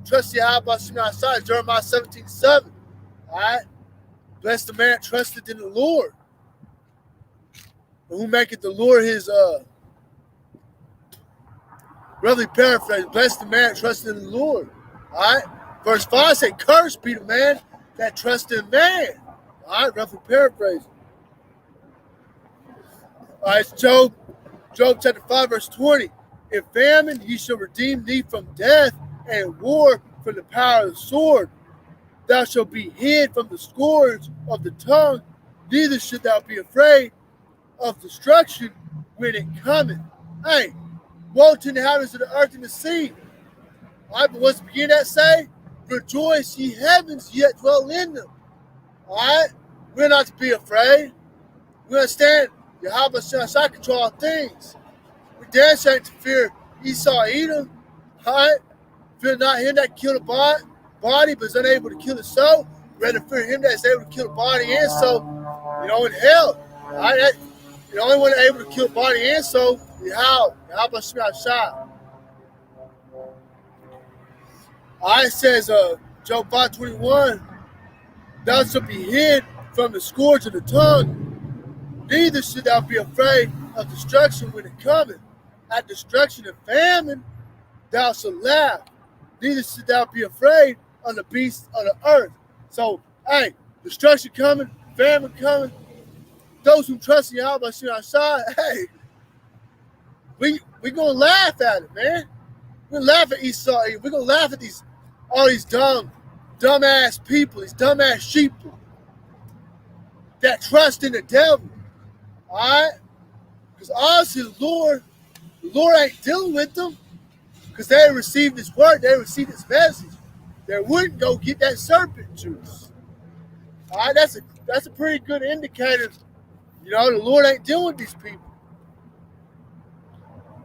Trust Yahweh Shemashai, Jeremiah 17:7. All right? Bless the man trusted in the Lord. And who maketh the Lord his roughly paraphrase, bless the man trusted in the Lord. All right? Verse 5 say, cursed be the man that trusts in man. All right, roughly paraphrase. All right, Job chapter 5, verse 20. In famine he shall redeem thee from death, and war from the power of the sword. Thou shalt be hid from the scourge of the tongue, neither should thou be afraid of destruction when it cometh. Hey, woe to the inhabitants of the earth and the sea. All right, but what's the beginning that say? Rejoice, ye heavens, yet dwell in them. All right, we're not to be afraid. We understand Yahweh shall control all things. We dare say to fear Esau, Edom. All right, fear not him that killed the body, but is unable to kill the soul. Rather fear him that is able to kill the body and soul, in hell. All right, the only one able to kill the body and soul is Yahweh Shai. All right, it says, Job 5:21, thou shalt be hid from the scourge of the tongue, neither should thou be afraid of destruction when it cometh. At destruction and famine, thou shalt laugh, neither should thou be afraid of the beasts of the earth. So, hey, destruction coming, famine coming. Those who trust in Yahweh Shai, hey, we gonna laugh at it, man. We're gonna laugh at Esau. We're gonna laugh at all these dumbass people, these dumbass sheep that trust in the devil. All right, because honestly, the Lord ain't dealing with them, because they received this word, they received this message. They wouldn't go get that serpent juice. All right, that's a pretty good indicator. The Lord ain't dealing with these people.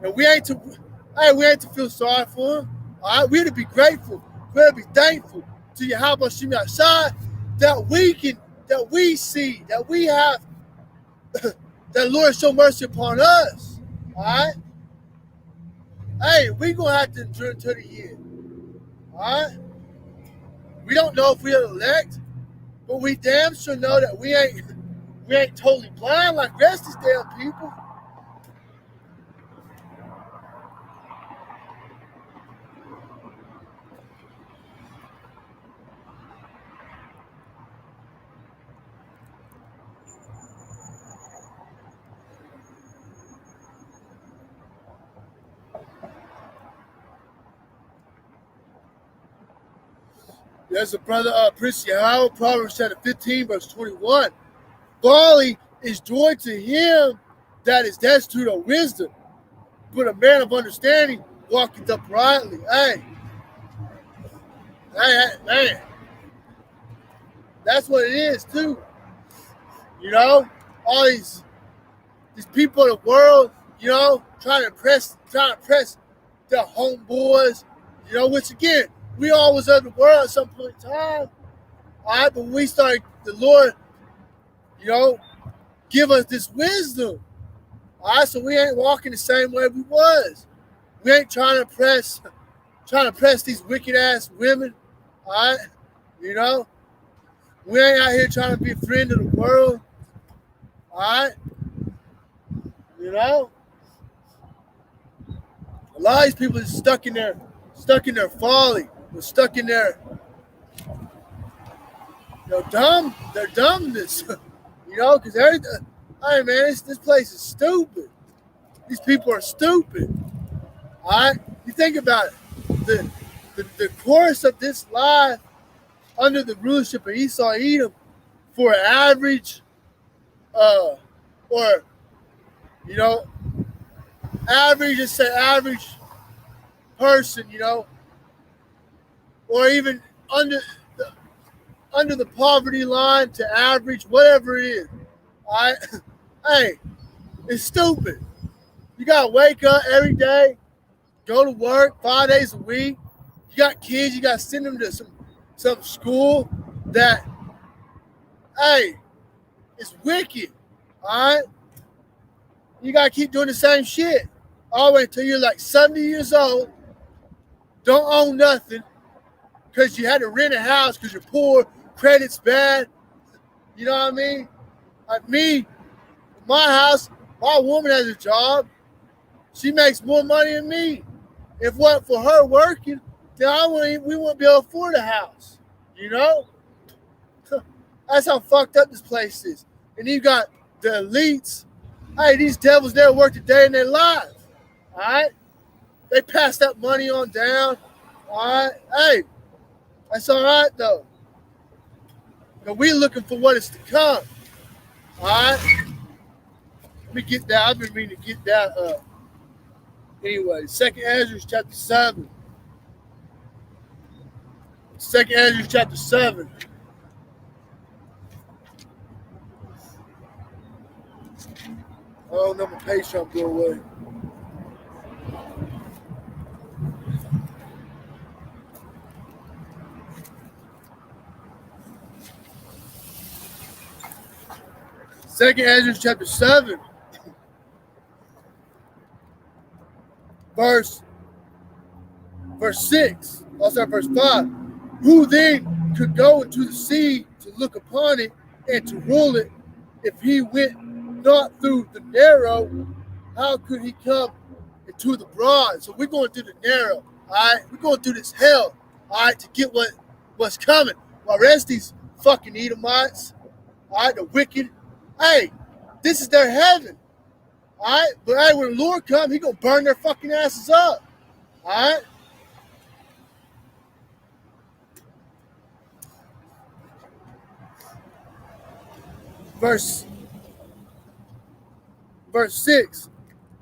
And we ain't to feel sorry for them. All right, we're to be grateful. We're to be thankful to Yahweh Shai that we see, that we have, that the Lord show mercy upon us. All right? Hey, we're going to have to endure to the end. All right? We don't know if we're elect, but we damn sure know that we ain't totally blind like the rest of these damn people. There's a brother, Prince Yahweh, Proverbs chapter 15, verse 21. Folly is joy to him that is destitute of wisdom, but a man of understanding walketh uprightly. Hey, man. That's what it is, too. All these people in the world, trying to impress their homeboys, which again, we all was of the world at some point in time. All right, but when we started, the Lord, give us this wisdom. All right, so we ain't walking the same way we was. We ain't trying to press these wicked ass women. All right, we ain't out here trying to be a friend of the world. All right, a lot of these people are stuck in their folly. They're stuck in their dumbness. Because everything. Hey man, this place is stupid. These people are stupid. All right, you think about it. The course of this life under the rulership of Esau Edom for an average, average person, or even under the poverty line to average, whatever it is. All right, hey, it's stupid. You gotta wake up every day, go to work 5 days a week. You got kids, you gotta send them to some school that, hey, it's wicked. All right, you gotta keep doing the same shit all the way until you're like 70 years old. don't own nothing because you had to rent a house because you're poor, credit's bad. You know what I mean? Like me, my house, my woman has a job. She makes more money than me. If it wasn't for her working, then we wouldn't be able to afford a house. You know? That's how fucked up this place is. And you got the elites. Hey, these devils never worked a day in their life. All right? They pass that money on down. All right? Hey, that's all right, though. But we looking for what is to come. All right? Let me get that. I've been meaning to get that up. Anyway, 2nd Ezra chapter 7. 2nd Ezra chapter 7. Oh no, my page trying to go away. Second Ezra chapter 7. Verse 6. I'll start verse 5. Who then could go into the sea to look upon it and to rule it if he went not through the narrow? How could he come into the broad? So we're going through the narrow, all right? We're going through this hell, all right, to get what's coming. While the rest of these fucking Edomites, all right, the wicked, hey, this is their heaven, all right? But hey, when the Lord comes, he going to burn their fucking asses up, all right? Verse 6.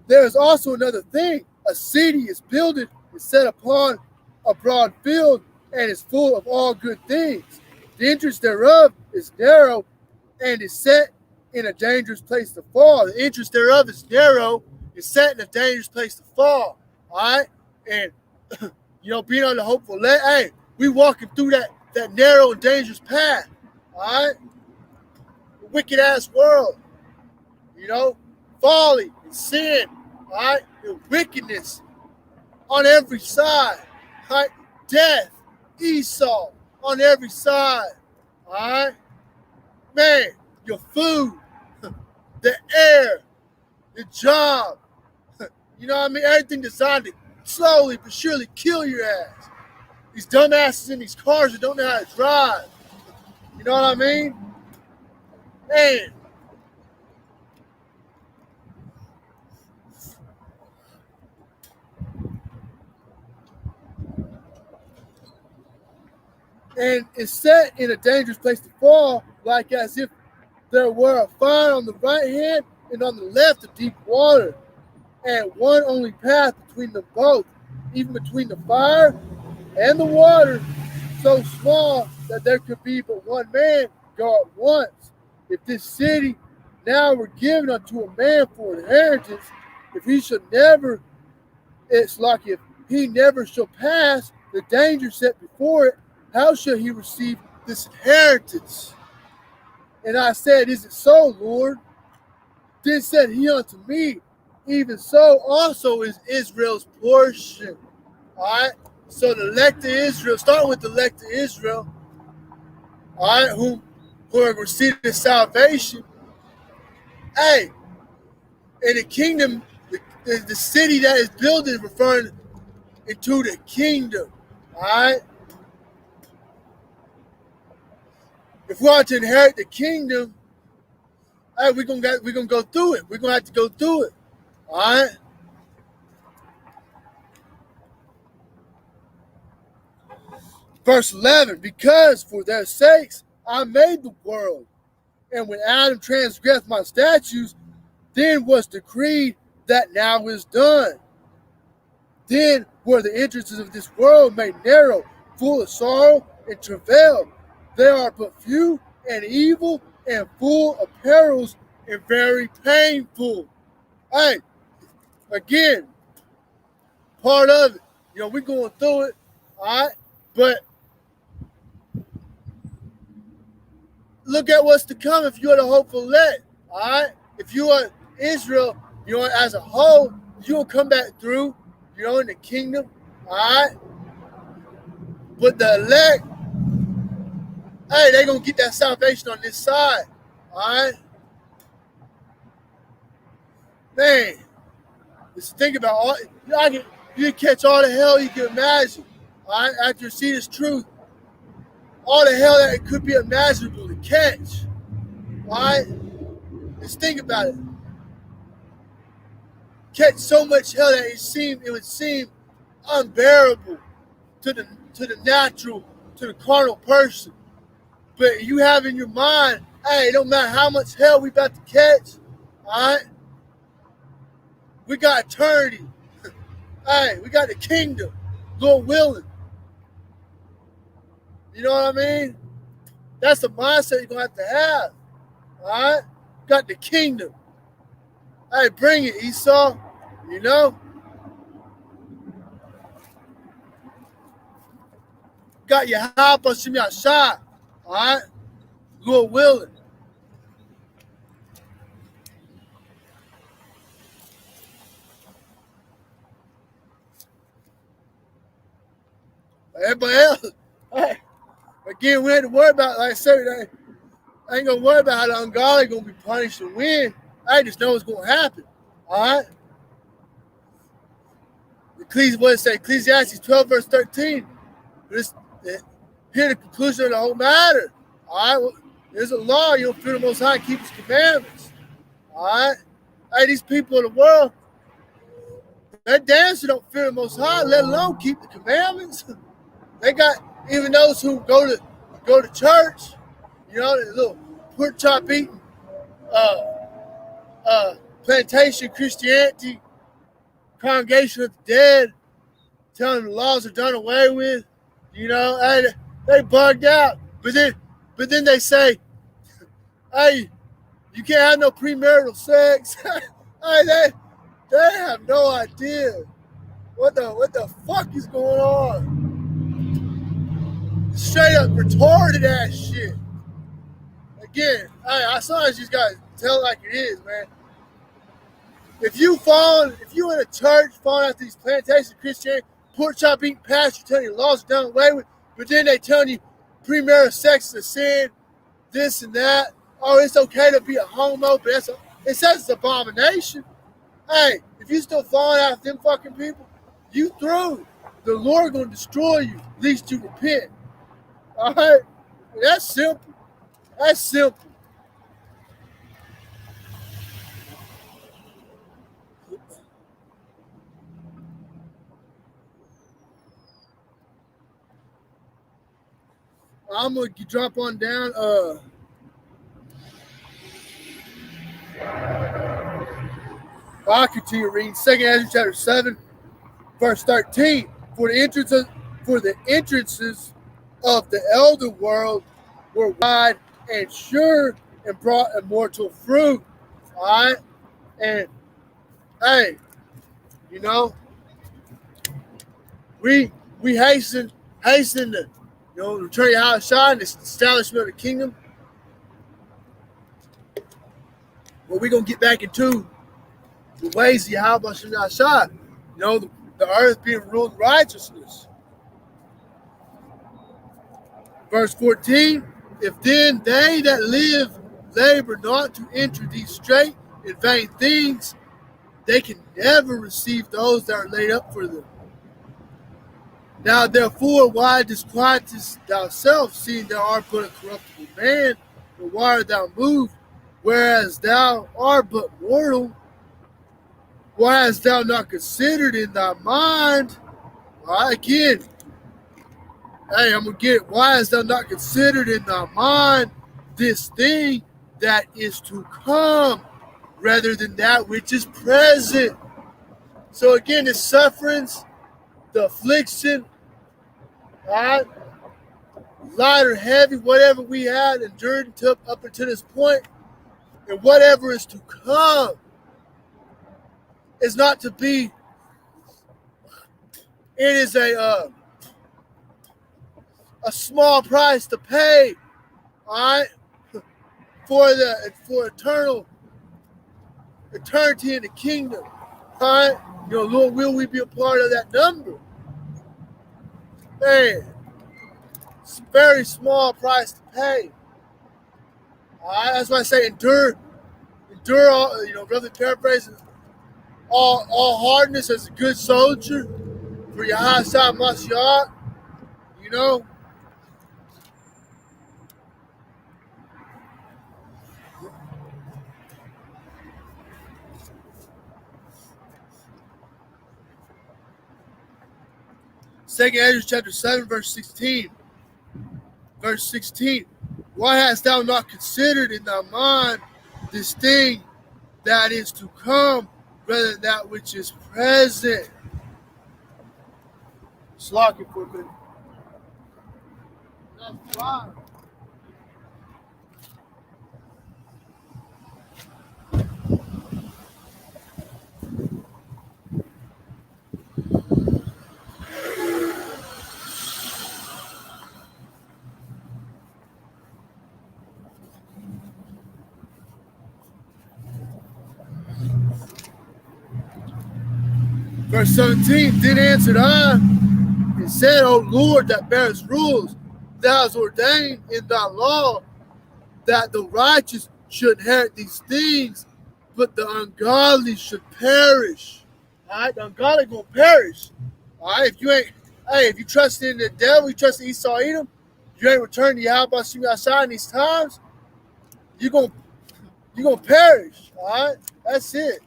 There is also another thing. A city is builded and set upon a broad field and is full of all good things. The entrance thereof is narrow and is set in a dangerous place to fall. The entrance thereof is narrow, is set in a dangerous place to fall. All right? And, being on the hopeful let, hey, we walking through that narrow and dangerous path. All right? The wicked ass world. Folly and sin. All right? And wickedness on every side. All right? Death, Esau on every side. All right? Man, your food, the air, the job, you know what I mean? Everything designed to slowly but surely kill your ass. These dumbasses in these cars that don't know how to drive. You know what I mean? Man. And it's set in a dangerous place to fall, like as if there were a fire on the right hand and on the left of deep water, and one only path between them both, even between the fire and the water, so small that there could be but one man go at once. If this city now were given unto a man for inheritance, if he should never, it's like if he never shall pass the danger set before it, how shall he receive this inheritance? And I said, is it so, Lord? Then said he unto me, even so also is Israel's portion. All right? So the elect of Israel, starting with the elect of Israel, all right, who are receiving salvation. Hey, in the kingdom, the city that is built is referring into the kingdom. All right? If we want to inherit the kingdom, hey, we're gonna go through it. We're gonna have to go through it. All right. Verse 11, because for their sakes I made the world, and when Adam transgressed my statutes, then was decreed that now is done. Then were the entrances of this world made narrow, full of sorrow and travail. They are but few and evil and full of perils and very painful. Hey, again, part of it, we're going through it, all right? But look at what's to come if you're the hopeful elect, all right? If you are Israel, as a whole, you'll come back through, in the kingdom, all right? But the elect, hey, they're going to get that salvation on this side. All right? Man, just think about all, you can catch all the hell you can imagine. All right? After you see this truth, all the hell that it could be imaginable to catch. All right? Just think about it. Catch so much hell that it would seem unbearable to the natural, to the carnal person. But you have in your mind, hey, it don't matter how much hell we about to catch, all right? We got eternity. Hey, we got the kingdom, Lord willing. You know what I mean? That's the mindset you're going to have, all right? Got the kingdom. Hey, bring it, Esau, you know? Got your hop on some shot, all right? Lord willing. Everybody else, hey, again, we ain't to worry about, like I said, I ain't gonna worry about how the ungodly gonna be punished and win. I just know it's gonna happen. All right. What it say? Ecclesiastes 12 verse 13. Here the conclusion of the whole matter. All right. Well, there's a law. You don't fear the Most High, keep His commandments. All right. Hey, these people of the world, they damn sure don't fear the Most High, let alone keep the commandments. They got even those who go to church. You know, the little pork chop eating, plantation Christianity, congregation of the dead, telling them the laws are done away with. You know, they bugged out. But then they say, hey, you can't have no premarital sex. Hey, they have no idea what the fuck is going on. Straight up retarded ass shit. Again, I sometimes just gotta tell it like it is, man. If you in a church falling after these plantations of Christianity, pork chop eating pastor telling you laws are done away with, but then they telling you premarital sex is a sin, this and that. Oh, it's okay to be a homo, but it says it's abomination. Hey, if you still falling after them fucking people, you through. The Lord gonna destroy you. At least you repent. All right, that's simple. That's simple. I'm gonna drop on down. I'll continue reading. 2 Ezra chapter 7, verse 13. For the entrances of the elder world were wide and sure and brought immortal fruit. All right, and hey, you know, we hasten to, you know, return your house shine, the establishment of the kingdom. Well, we're gonna get back into the ways of Yahweh Shem Shah. You know, the earth being ruled in righteousness. Verse 14, if then they that live labor not to enter these straight and vain things, they can never receive those that are laid up for them. Now therefore, why disquietest thyself, seeing thou art but a corruptible man? Or why art thou moved, whereas thou art but mortal? Why hast thou not considered in thy mind? All right, again. Hey, I'm going to get it. Why hast thou not considered in thy mind this thing that is to come, rather than that which is present? So again, the sufferings, the affliction, all right, light or heavy, whatever we had endured up until this point, and whatever is to come, is not to be. It is a small price to pay, all right, for eternity in the kingdom, all right. You know, Lord, will we be a part of that number? Man, very small price to pay. All right, that's why I say endure all, brother paraphrasing, all hardness as a good soldier for Yahashua Mashiach, you know. Second Ezra chapter 7, verse 16. Verse 16. Why hast thou not considered in thy mind this thing that is to come, rather than that which is present? Slock it for a minute. That's why. Verse 17, then answered I and said, O Lord, that bearest rules, thou hast ordained in thy law that the righteous should inherit these things, but the ungodly should perish. All right, the ungodly gonna perish. All right, if you trust in the devil, you trust in Esau Edom, you ain't returning to Yahweh Shem Yahshua in these times, you're gonna perish. All right, that's it.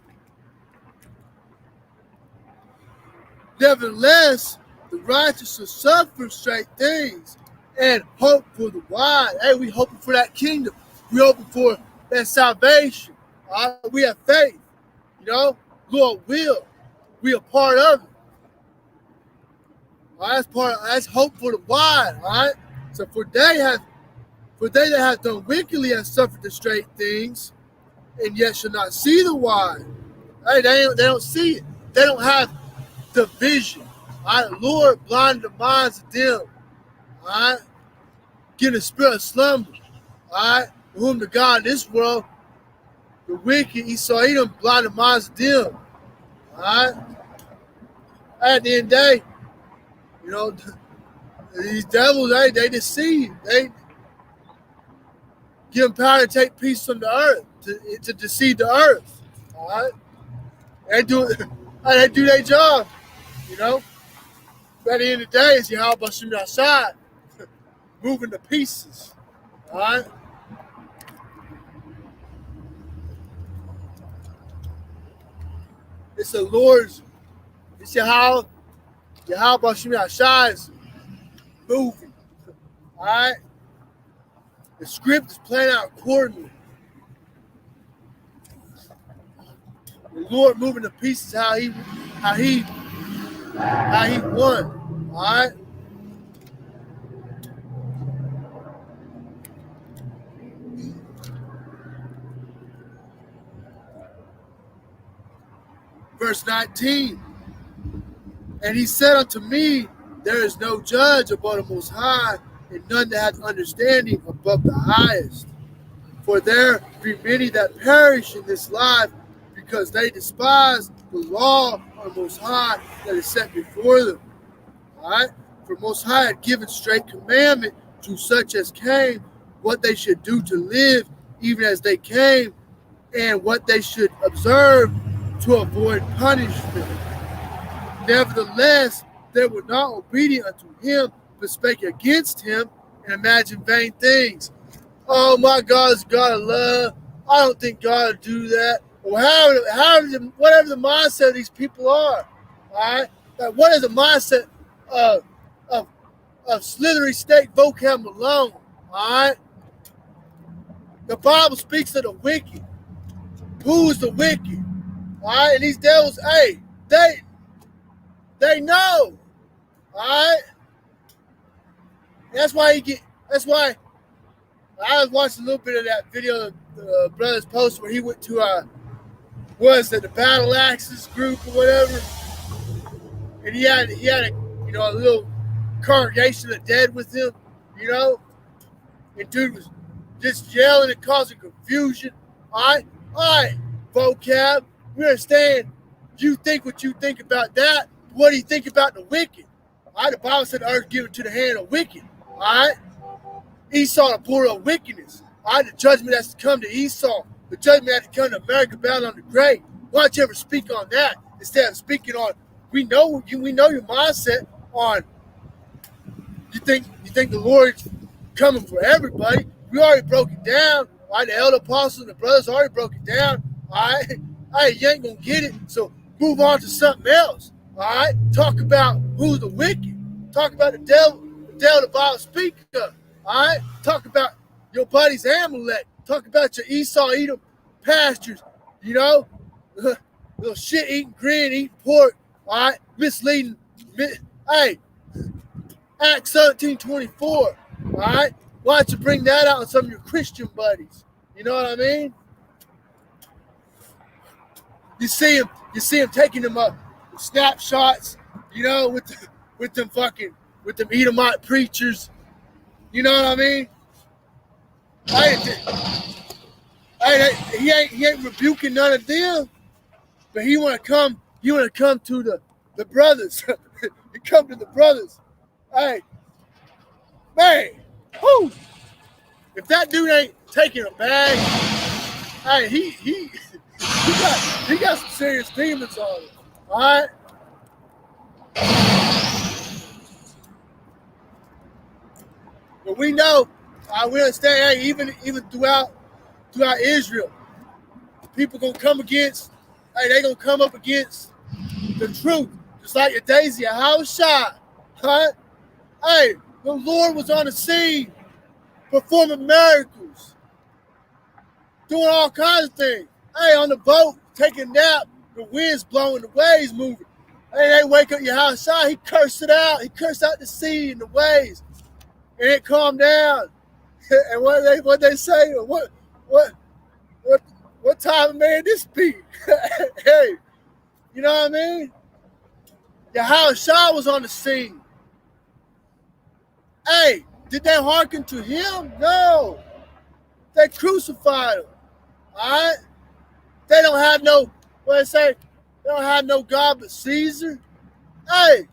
Nevertheless, the righteous will suffer straight things and hope for the wise. Hey, we hoping for that kingdom. We hoping for that salvation. All right? We have faith. Lord will. We are part of it. All right? That's hope for the wise. All right. So for they that have done wickedly have suffered the straight things, and yet shall not see the wise. Hey, they don't see it. They don't have the vision. All right, Lord, blind the minds of them. All right, give the spirit of slumber. All right, whom the God of this world, the wicked Esau Edom, blind the minds of them. All right, at the end of the day, these devils, they deceive. They give them power to take peace from the earth, to deceive the earth. All right, they do their job. At the end of the day, it's Yahweh Shem Yahshua moving to pieces. All right? It's the Lord's, it's Yahweh Shem Yahshua is moving. All right? The script is playing out accordingly. The Lord moving to pieces how he won. All right? Verse 19. And he said unto me, there is no judge above the Most High, and none that hath understanding above the highest. For there be many that perish in this life, because they despise the law of the Most High that is set before them. All right? For Most High had given straight commandment to such as came, what they should do to live, even as they came, and what they should observe to avoid punishment. Nevertheless, they were not obedient unto him, but spake against him, and imagined vain things. Oh, my God is God of love. I don't think God will do that. Or whatever the mindset of these people are. All right? Like, what is the mindset of Slithery State Vocab Malone? All right? The Bible speaks of the wicked. Who is the wicked? All right? And these devils, hey, they know. All right? That's why I was watching a little bit of that video of the brother's post where he went to the Battle Axes group or whatever, and he had a little congregation of dead with him, and dude was just yelling and causing confusion. All right, vocab, we understand you think what you think about that. What do you think about the wicked? All right, the Bible said the earth given to the hand of wicked. All right? Esau, the border of wickedness. All right? The judgment has to come to Esau. The judgment has to come to America bound on the grave. Why don't you ever speak on that instead of speaking on, we know your mindset on, you think the Lord's coming for everybody. We already broke it down. All right? The elder apostles and the brothers already broke it down. All right? Hey, you ain't going to get it. So move on to something else. All right? Talk about who's the wicked. Talk about the devil the Bible speaks of. All right? Talk about your buddy's Amalek. Talk about your Esau Edom pastures. You know? Little shit eating, grin, eating pork. All right? Misleading. Hey, Acts 17:24. All right? Why don't you bring that out on some of your Christian buddies? You know what I mean? You see him taking them up snapshots, you know, with them Edomite preachers. You know what I mean? He ain't rebuking none of them, but he wanna come to the brothers. He come to the brothers. Hey, man, whoo! If that dude ain't taking a bag, hey, he got some serious demons on him. All right. But we know, we understand. Hey, even throughout Israel, people gonna come against. Hey, they gonna come up against the truth, just like your Daisy, a house shot. Huh? Hey, the Lord was on the scene, performing miracles, doing all kinds of things. Hey, on the boat, taking a nap, the wind's blowing, the waves moving. Hey, they wake up your house shot. He cursed it out. He cursed out the sea and the waves, and it calmed down. And what they say? What time of man this be? Hey, you know what I mean? Yahushua was on the scene. Hey, did they hearken to him? No. They crucified him. All right? They don't have no, what they say? They don't have no God but Caesar. Hey,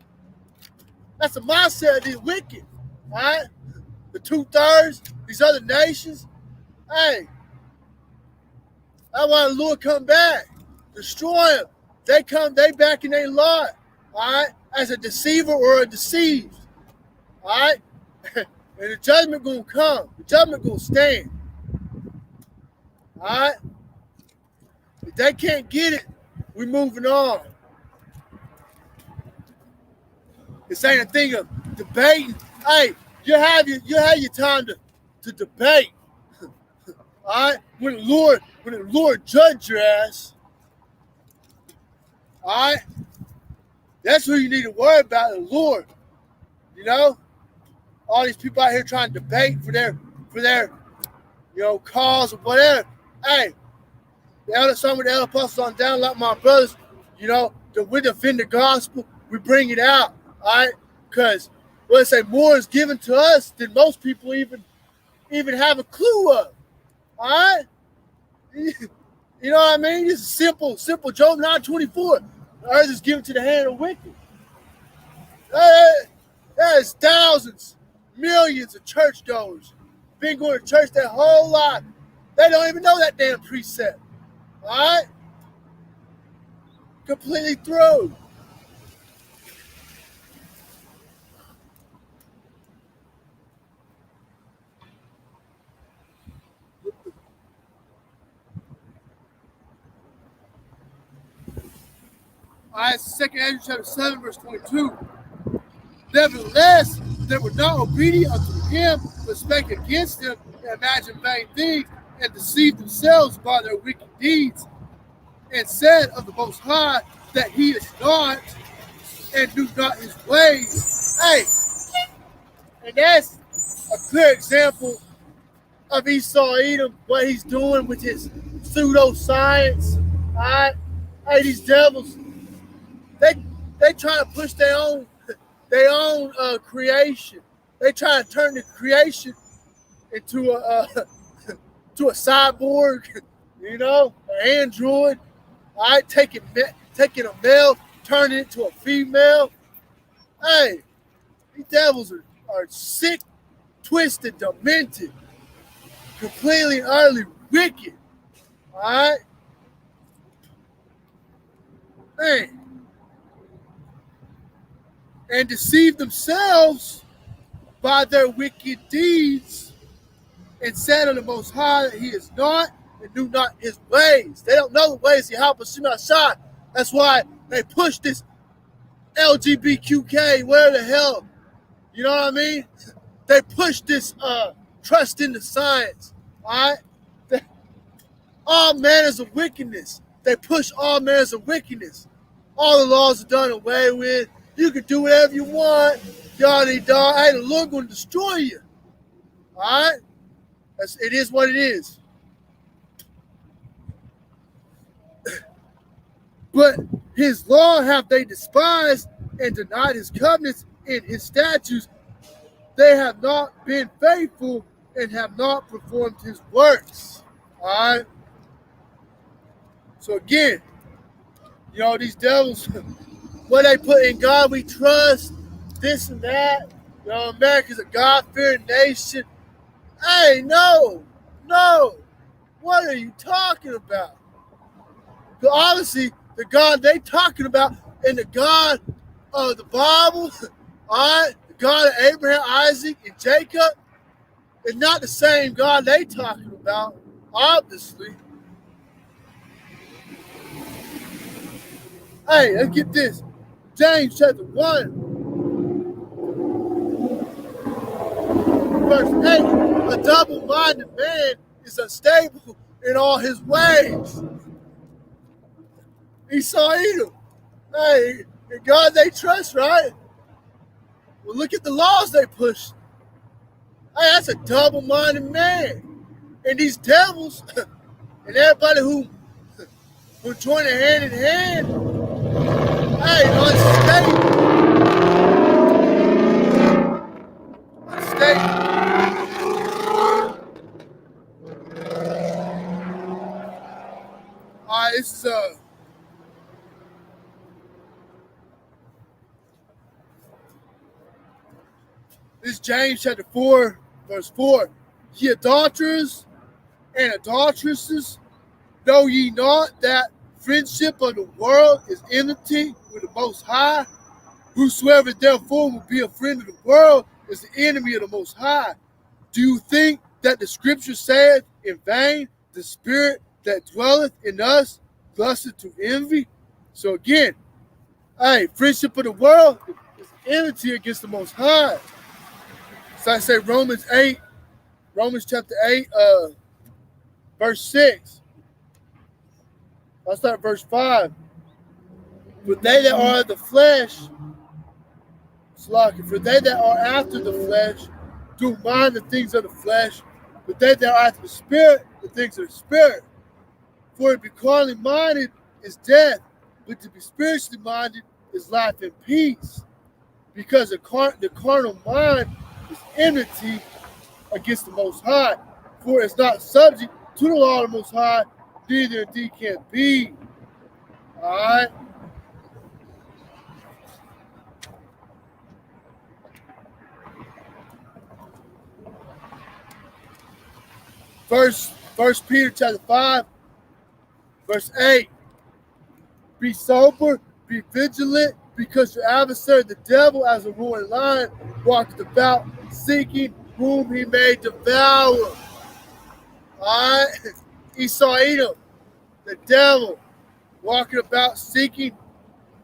that's the mindset of these wicked. All right? The 2/3, these other nations. Hey, that's why the Lord come back. Destroy them. They back in their lot. All right? As a deceiver or a deceived. All right? And the judgment gonna come. The judgment gonna stand. All right? If they can't get it, we're moving on. This ain't a thing of debating. Hey, you have your time to debate. All right? When the Lord judge your ass, all right? That's who you need to worry about, the Lord. You know? All these people out here trying to debate for their cause or whatever. Hey, some of the elder apostles on down, like my brothers, you know, we defend the gospel, we bring it out, all right? Because, let's say, more is given to us than most people even have a clue of, all right? You know what I mean? It's simple. Job 9:24. The earth is given to the hand of the wicked. There's thousands, millions of churchgoers been going to church their whole life. They don't even know that damn precept. All right? Completely through. All right, 2 Andrew chapter 7, verse 22. Nevertheless, they were not obedient unto him, but spake against him, and imagined vain things, and deceived themselves by their wicked deeds, and said of the Most High that he is not, and do not his ways. Hey, and that's a clear example of Esau Edom, what he's doing with his pseudoscience. All right? Hey, these devils, they try to push their own creation. They try to turn the creation into a cyborg, you know, an android. All right, taking a male, turning it to a female. Hey, these devils are sick twisted, demented, completely, utterly wicked. All right? Man. And deceive themselves by their wicked deeds, and said of the Most High that He is not, and knew not His ways. They don't know the ways of Yahweh Shemashah. That's why they push this LGBTQ, where the hell, you know what I mean? They push this trust in the science, all right? All manners of wickedness. They push all manners of wickedness. All the laws are done away with. You can do whatever you want. Yada-da. Hey, the Lord going to destroy you. All right? It is what it is. But His law have they despised and denied His covenants and His statutes. They have not been faithful and have not performed His works. All right? So again, you know, these devils, what they put in God we trust, this and that. You know, America's a God-fearing nation. Hey, no. What are you talking about? Because obviously, the God they talking about and the God of the Bible, all right, the God of Abraham, Isaac, and Jacob, is not the same God they talking about, obviously. Hey, let's get this. James chapter 1, verse 8. A double-minded man is unstable in all his ways. Esau Edom. Hey, in God they trust, right? Well, look at the laws they push. Hey, that's a double-minded man. And these devils and everybody who join hand in hand, hey, unstable. All right, this is James chapter 4, verse 4. Ye adulterers and adulteresses, know ye not that friendship of the world is enmity with the Most High? Whosoever therefore will be a friend of the world is the enemy of the Most High. Do you think that the scripture saith in vain, the spirit that dwelleth in us lusteth to envy? So again, hey, friendship of the world is enmity against the Most High. So I say Romans chapter 8, verse 6. I'll start verse 5. For they that are of the flesh, for they that are after the flesh do mind the things of the flesh, but they that are after the spirit, the things of the spirit. For to be carnally minded is death, but to be spiritually minded is life and peace. Because the carnal mind is enmity against the Most High, for it's not subject to the law of the Most High, neither indeed can be. All right. First Peter chapter 5, verse 8. Be sober, be vigilant, because your adversary, the devil, as a roaring lion, walketh about, seeking whom he may devour. All right? Esau Edom, the devil, walking about, seeking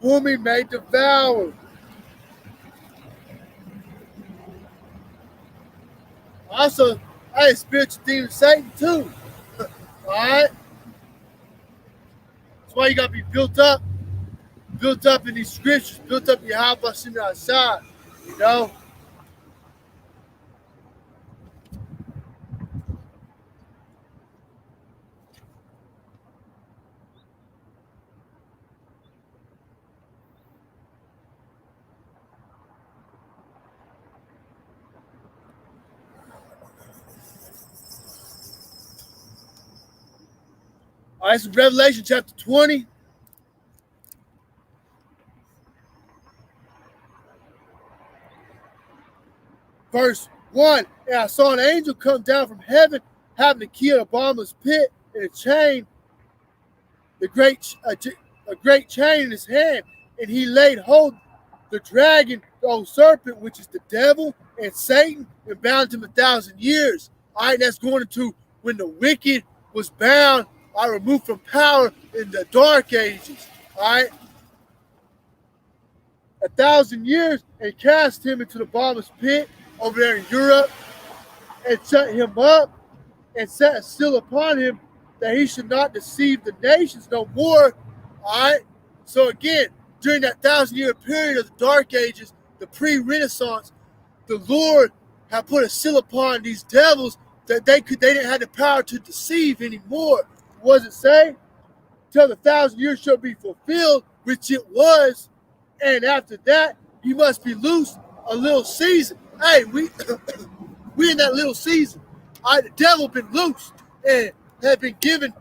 whom he may devour. Also, hey, spiritual demon Satan too. All right? That's why you got to be built up in these scriptures, built up your house by sitting outside, you know? All right, so Revelation chapter 20. Verse 1, and I saw an angel come down from heaven, having the key of the bottomless pit and a chain, a great chain in his hand, and he laid hold the dragon, the old serpent, which is the devil and Satan, and bound him 1,000 years. All right, that's going into when the wicked was bound, I removed from power in the dark ages. All right, 1,000 years, and cast him into the bottomless pit over there in Europe, and shut him up, and set a seal upon him that he should not deceive the nations no more. All right. So again, during that 1,000-year period of the Dark Ages, the pre-Renaissance, the Lord had put a seal upon these devils that they didn't have the power to deceive anymore. What does it say? Till the 1,000 years shall be fulfilled, which it was, and after that he must be loosed a little season. Hey, we in that little season. All right, the devil been loosed and have been given,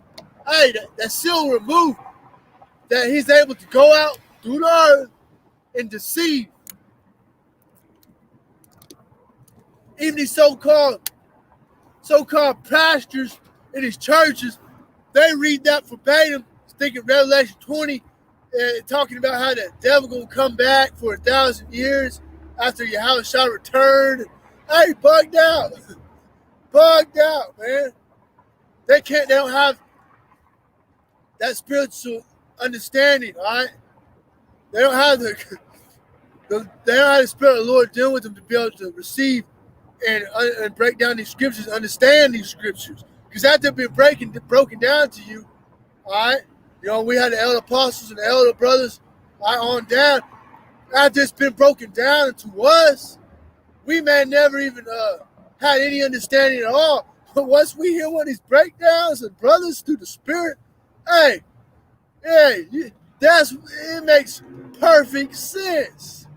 hey, that seal removed, that he's able to go out through the earth and deceive. Even these so-called pastors in these churches, they read that verbatim, thinking Revelation 20, talking about how the devil gonna come back for 1,000 years after Yahushua returned. Hey, bugged out, man. They don't have that spiritual understanding, all right? They don't have the Spirit of the Lord dealing with them to be able to receive and break down these scriptures, understand these scriptures. Because after they've been broken down to you, all right, you know, we had the elder apostles and the elder brothers, all right, on down. After it's been broken down to us, we may never even had any understanding at all. But once we hear one of these breakdowns and brothers through the Spirit, hey, it makes perfect sense.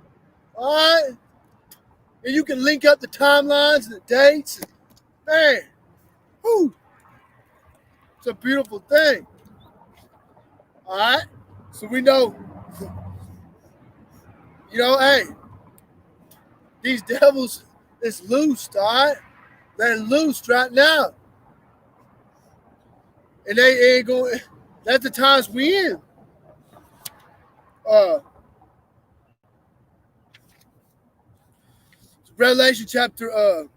All right? And you can link up the timelines and the dates. And, man, whew, it's a beautiful thing. All right? So we know, you know, hey, these devils is loosed, all right? They're loosed right now. And they ain't going, that's the times we in. Revelation chapter 12.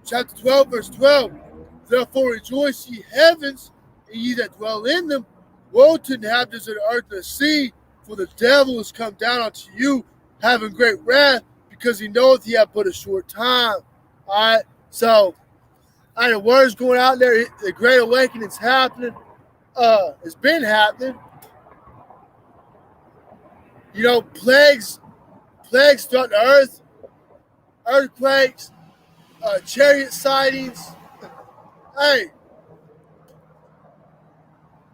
Chapter 12, verse 12. Therefore rejoice, ye heavens, and ye that dwell in them. Woe to the inhabitants of the earth and the sea, for the devil is come down unto you, having great wrath, because he knoweth he hath but a short time. All right. So, the word's going out there. The great awakening's happening. It's been happening. You know, plagues throughout the earth, earthquakes, chariot sightings. Hey,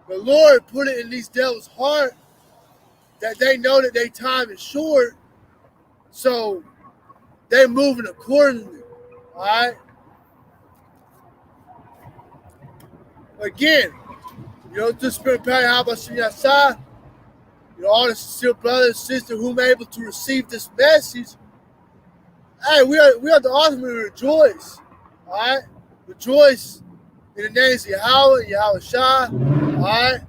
the Lord put it in these devils' heart that they know that their time is short, so they're moving accordingly. All right. Again, you know, this Spirit Power, how about Yahshua? You know, all the sincere brothers and sisters who are able to receive this message. Hey, we are to ultimately rejoice. All right, rejoice in the names of Yahweh, Yahushua. All right,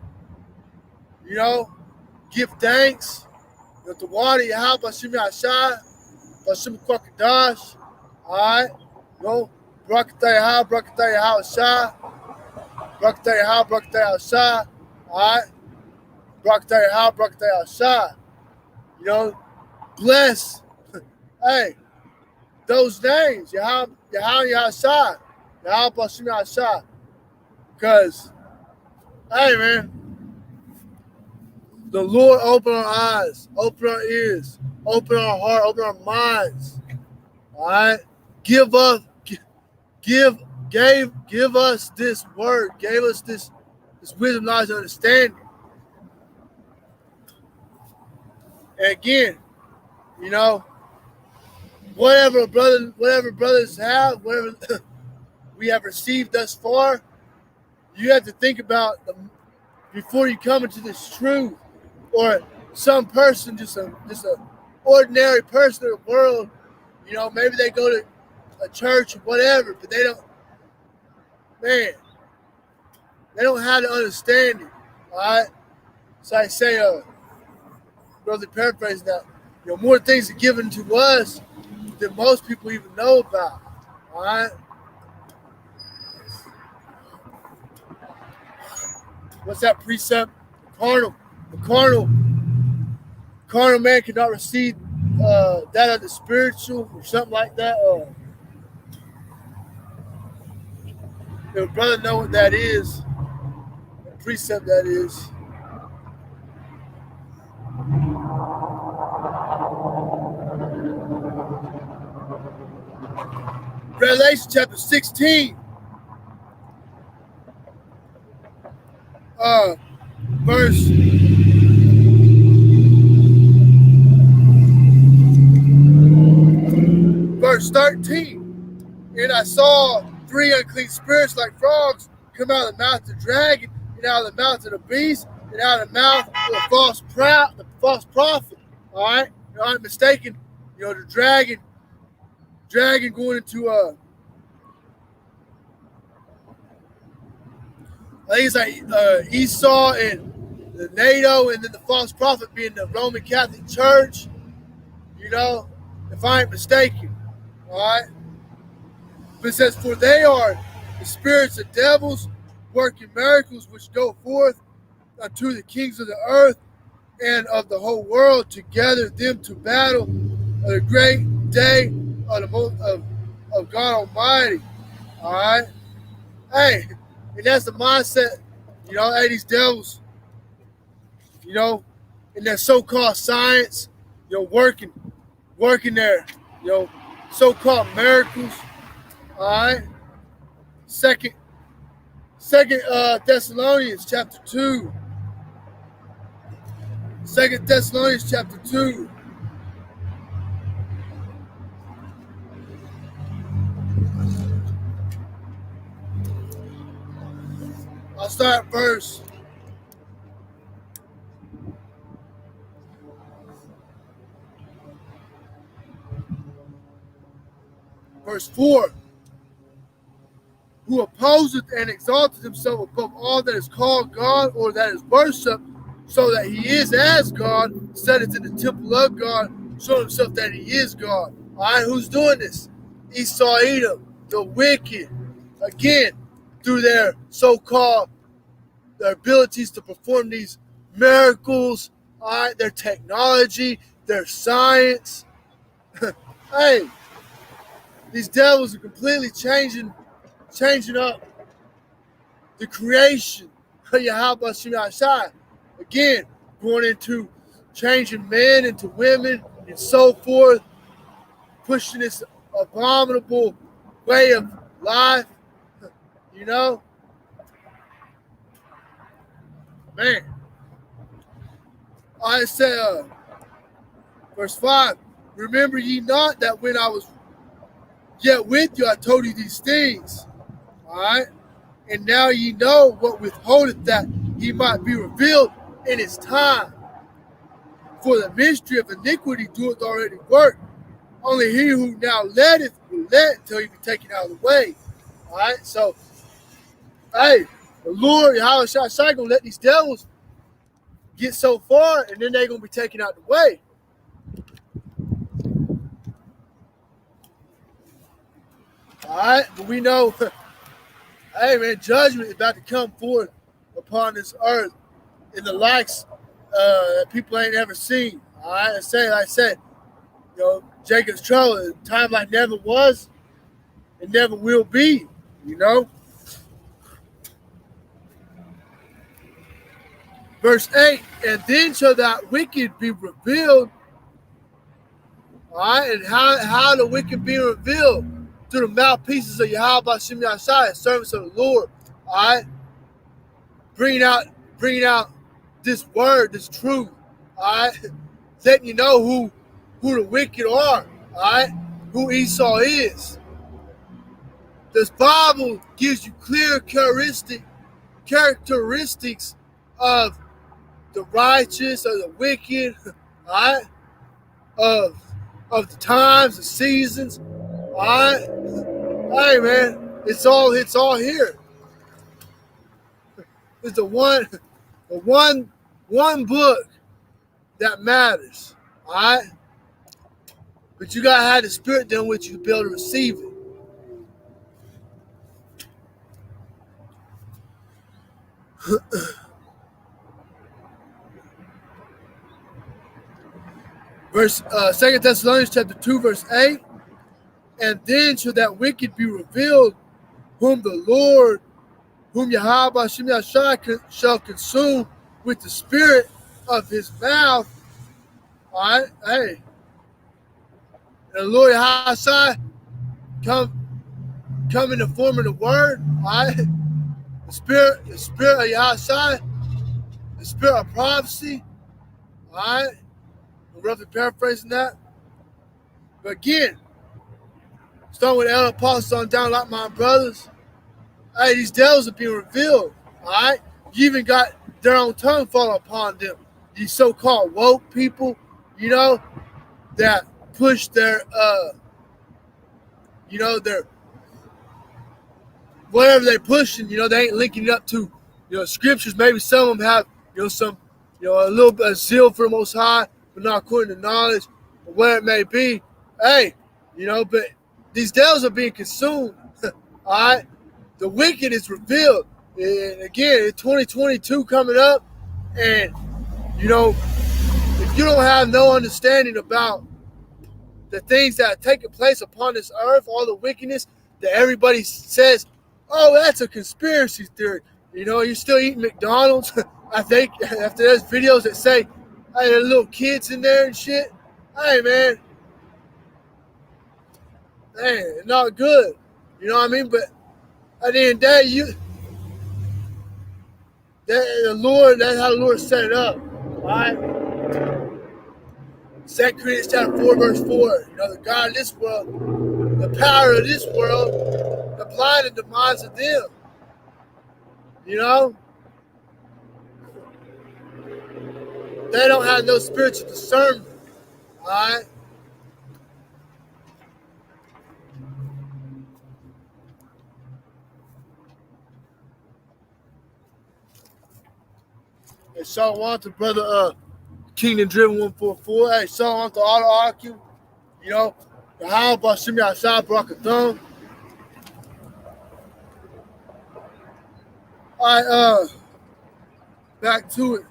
you know, give thanks. You know, to water Yahweh, Bashim Yahshua, Bashim Kwakadash. All right, you know, Brakatah Yahweh, Brakatah Yahushua, Brakatah Yahweh, Brakatah Yahushua. All right, Brakatah Yahweh, Brakatah Yahushua. You know, bless. Hey, those names, Yahweh, Yahushua, Yahweh, Bashim Yahshua. Because, hey, man, the Lord open our eyes, open our ears, open our heart, open our minds. All right, give us this word, gave us this wisdom, knowledge, and understanding. And again, you know, whatever brothers have, whatever we have received thus far, you have to think about before you come into this truth, or some person, just a ordinary person in the world, maybe they go to a church or whatever, but they don't have the understanding. All right. So I say, brother, paraphrase that, more things are given to us than most people even know about. All right. What's that precept? The carnal man cannot receive that of the spiritual, or something like that. If brother know what that is, what precept that is. Revelation chapter 16, verse 13. And I saw 3 unclean spirits like frogs come out of the mouth of the dragon, and out of the mouth of the beast, and out of the mouth of the false prophet. All right, I'm not mistaken. The dragon going into I think it's like Esau and the NATO, and then the false prophet being the Roman Catholic Church. If I ain't mistaken. All right. But it says, for they are the spirits of devils working miracles which go forth unto the kings of the earth and of the whole world to gather them to battle on the great day of God Almighty. All right. Hey, and that's the mindset, hey, these devils, in their so-called science, working their, so-called miracles. All right. Second Thessalonians chapter 2. 2 Thessalonians chapter 2. I'll start at verse 4. Who opposeth and exalteth himself above all that is called God or that is worshipped, so that he is as God, setteth in the temple of God, showing himself that he is God. All right, who's doing this? Esau, Edom, the wicked. Again, through their so-called their abilities to perform these miracles, all right, their technology, their science. Hey, these devils are completely changing up the creation of Yahweh Shem Shai. Again, going into changing men into women and so forth, pushing this abominable way of life, Man. I say, verse 5, remember ye not that when I was yet with you, I told you these things. All right? And now ye know what withholdeth that he might be revealed in his time. For the mystery of iniquity doeth already work. Only he who now letteth will let until he be taken out of the way. All right? So, hey, the Lord, Yahweh Shai, gonna let these devils get so far, and then they're gonna be taken out the way. All right, but we know, hey man, judgment is about to come forth upon this earth in the likes that people ain't ever seen. All right, like I said, Jacob's trouble, time like never was, and never will be. Verse 8, and then shall that wicked be revealed. All right, and how the wicked be revealed? Through the mouthpieces of Yahweh Shem Yahshai, servants of the Lord. All right, bringing out this word, this truth. All right, letting you know who the wicked are. All right, who Esau is. This Bible gives you clear characteristics of the righteous or the wicked, all right? Of the times, the seasons, all right? Hey man, it's all here. It's the one book that matters, all right? But you gotta have the Spirit done with you to be able to receive it. Verse 2 Thessalonians chapter 2, verse 8. And then shall that wicked be revealed, whom Yahweh Hashem Yahshua shall consume with the spirit of his mouth. All right, hey. And the Lord Yahshua come in the form of the word. All right. The spirit of Yahshua, the spirit of prophecy. All right. I'm roughly paraphrasing that. But again, starting with Elder Apostle on down, like my brothers, hey, these devils are being revealed. All right. You even got their own tongue fall upon them. These so-called woke people, you know, that push their their whatever they're pushing, they ain't linking it up to, scriptures. Maybe some of them have, some, a little bit of zeal for the Most High, but not according to knowledge, or where it may be. Hey, but these devils are being consumed. All right, the wicked is revealed, and again, in 2022 coming up, and if you don't have no understanding about the things that are taking place upon this earth, all the wickedness that everybody says, oh, that's a conspiracy theory. You're still eating McDonald's. I think after there's videos that say, hey, there are little kids in there and shit. Hey, man, it's not good. You know what I mean? But at the end of the day, that's how the Lord set it up. All right? 2 Corinthians chapter 4, verse 4. The God of this world, the power of this world, the blind and the minds of them. They don't have no spiritual discernment. All right? Hey, Shalom to brother Kingdom Driven 144. Hey, Shalom to Auto Arcu. The How about Shimmy outside Brakathon. All right, back to it.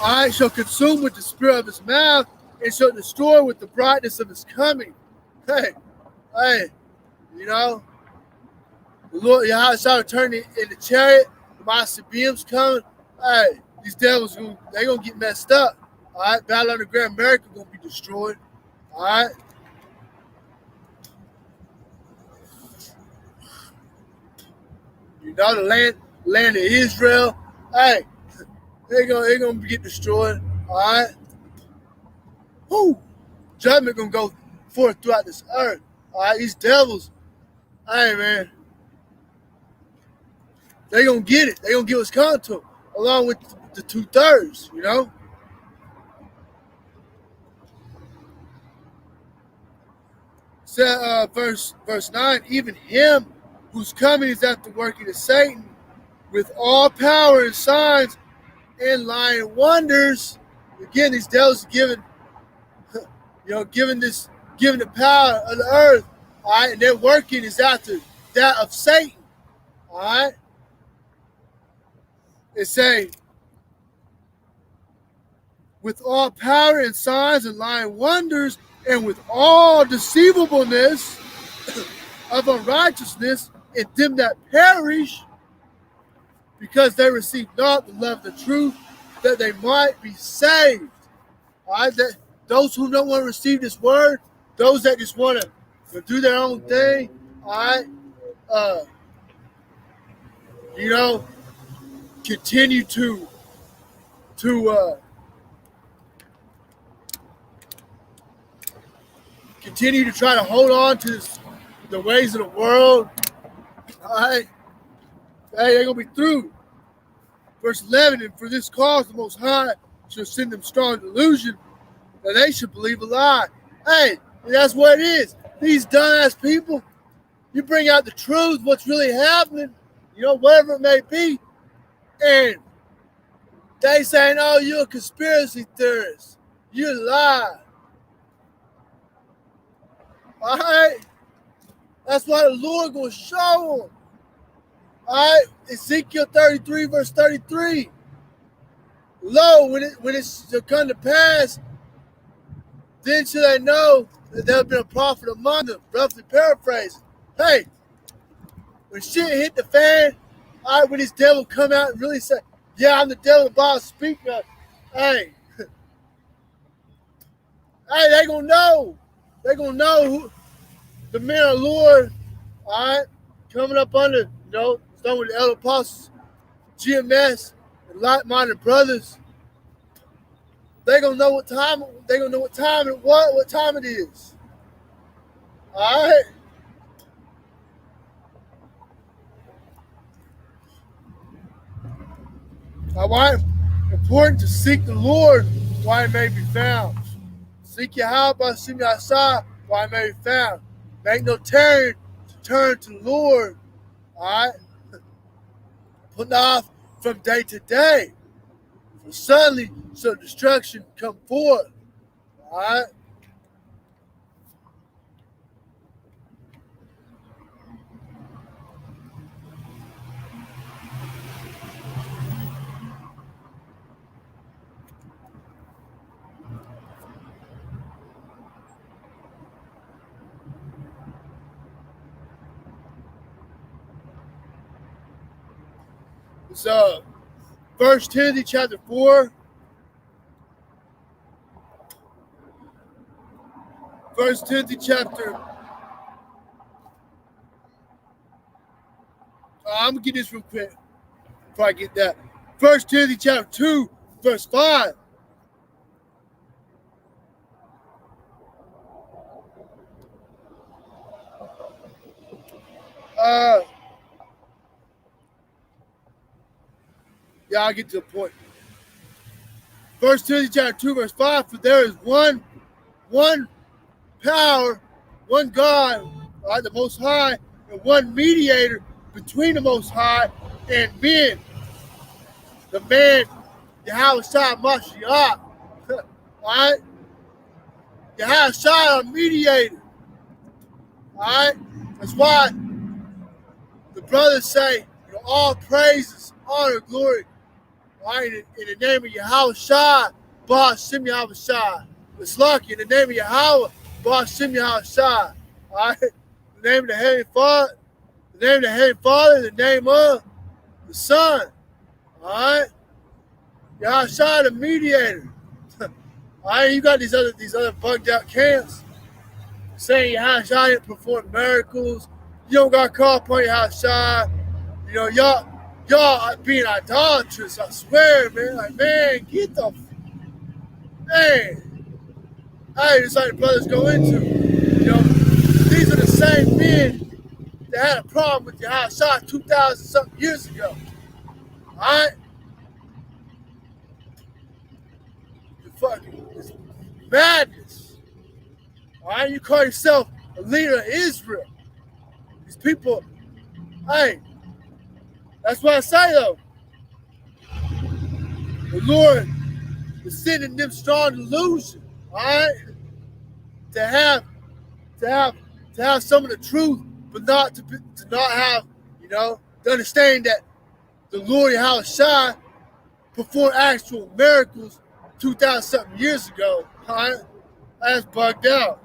All right, shall consume with the spirit of his mouth and shall destroy with the brightness of his coming. Hey, the Lord Yahweh shall return in the chariot. My Sabium's coming. Hey, these devils, they're going to get messed up. All right, Battle Underground America going to be destroyed. All right. The land of Israel, hey, they're gonna get destroyed. All right. Whoo! Judgment gonna go forth throughout this earth. All right, these devils, hey man, they gonna get it. They gonna get what's coming to them, along with the 2/3. Said verse 9, even him whose coming is after working of Satan with all power and signs and lying wonders. Again, these devils are given the power of the earth. All right, and their working is after that of Satan. All right. It say, with all power and signs and lying wonders, and with all deceivableness of unrighteousness in them that perish, because they receive not the love of the truth, that they might be saved. All right, that those who don't want to receive this word, those that just want to do their own thing, all right, continue to continue to try to hold on to the ways of the world, all right, hey, they're going to be through. Verse 11, and for this cause the Most High shall send them strong delusion that they should believe a lie. Hey, that's what it is. These dumbass people, you bring out the truth, what's really happening, whatever it may be, and they saying, oh, you're a conspiracy theorist. You lie. All right? That's why the Lord going to show them. All right? Ezekiel 33, verse 33. Lo, when it shall come to pass, then shall they know that there have been a prophet among them. Roughly paraphrasing. Hey, when shit hit the fan, all right, when this devil come out and really say, yeah, I'm the devil, the Bible speaking of, hey, they going to know. They're going to know who the men of the Lord, all right, coming up under, starting with the elder apostles, GMS, and like-minded brothers. They're going to know what time, what time it is. All right? All right? Important to seek the Lord while he may be found. Seek Yahweh by Shem Yahshua while he may be found. Make no tarrying to turn to the Lord. All right? Put off from day to day. For suddenly shall destruction come forth. All right? So, 1 Timothy chapter 4. 1 Timothy chapter. I'm going to get this real quick before I get that. 1 Timothy chapter 2, verse 5. Yeah, I'll get to the point. 1 Timothy chapter 2, verse 5, for there is one power, one God, right, the Most High, and one mediator between the Most High and men. The man, Yahweh Mashiach. All right? Yahweh, our mediator. All right? That's why the brothers say, all praises, honor, glory, right, in the name of Yahweh Shai, Ba Shem Yahweh Shai. It's lucky in the name of Yahweh, Ba Shem Yahweh Shai. All right? The name of the Heavenly Father, the name of the Heavenly Father, the name of the Son. All right? Yahweh Shai, the mediator. All right? You got these other bugged out camps saying Yahweh Shai didn't perform miracles. You don't got caught upon Yahweh Shai. Y'all being idolatrous, I swear, man. Like, man, get the man. Hey, it's like the brothers go into. These are the same men that had a problem with Yahweh Shai 2,000 something years ago. Alright? It's madness. Alright, you call yourself a leader of Israel. These people, hey, that's what I say though. The Lord is sending them strong delusion, all right, to have some of the truth, but not to not have, to understand that the Lord Yahweh Shai performed actual miracles 2,000 something years ago. All right, that's bugged out.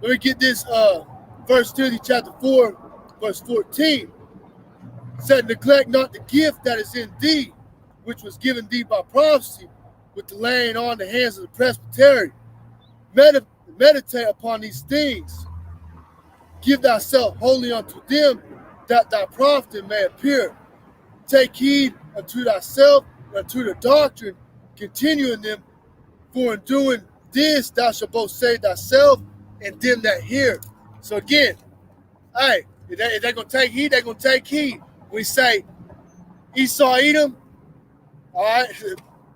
Let me get this. 1 Timothy chapter 4, verse 14. Said, neglect not the gift that is in thee, which was given thee by prophecy, with the laying on the hands of the presbytery. Meditate upon these things. Give thyself wholly unto them, that thy profit may appear. Take heed unto thyself and unto the doctrine, continue in them, for in doing this thou shalt both save thyself and them that hear. So again, hey, if they're going to take heed, they're going to take heed. We say Esau, Edom, all right,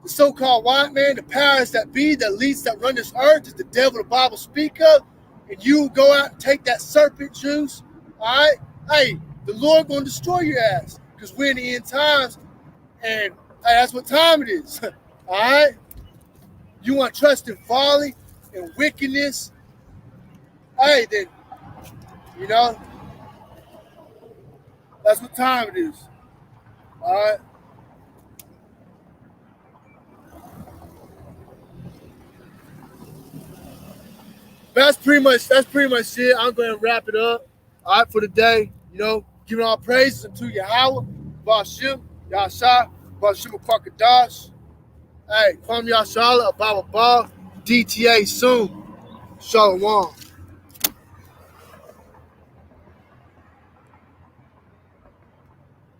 the so-called white man, the powers that be, the elites that run this earth, is the devil the Bible speak of, and you go out and take that serpent juice, all right, hey, the Lord going to destroy your ass, because we're in the end times, and hey, that's what time it is, all right? You want to trust in folly and wickedness, hey, then, you know, that's what time it is, all right? That's pretty much it. I'm going to wrap it up. All right, for the day. You know, giving all praises unto Yahweh, Bashim, Yahshua, Bashim Pakadash. Hey, Kwam Yashala, Ababa Ba, DTA soon. Shalom.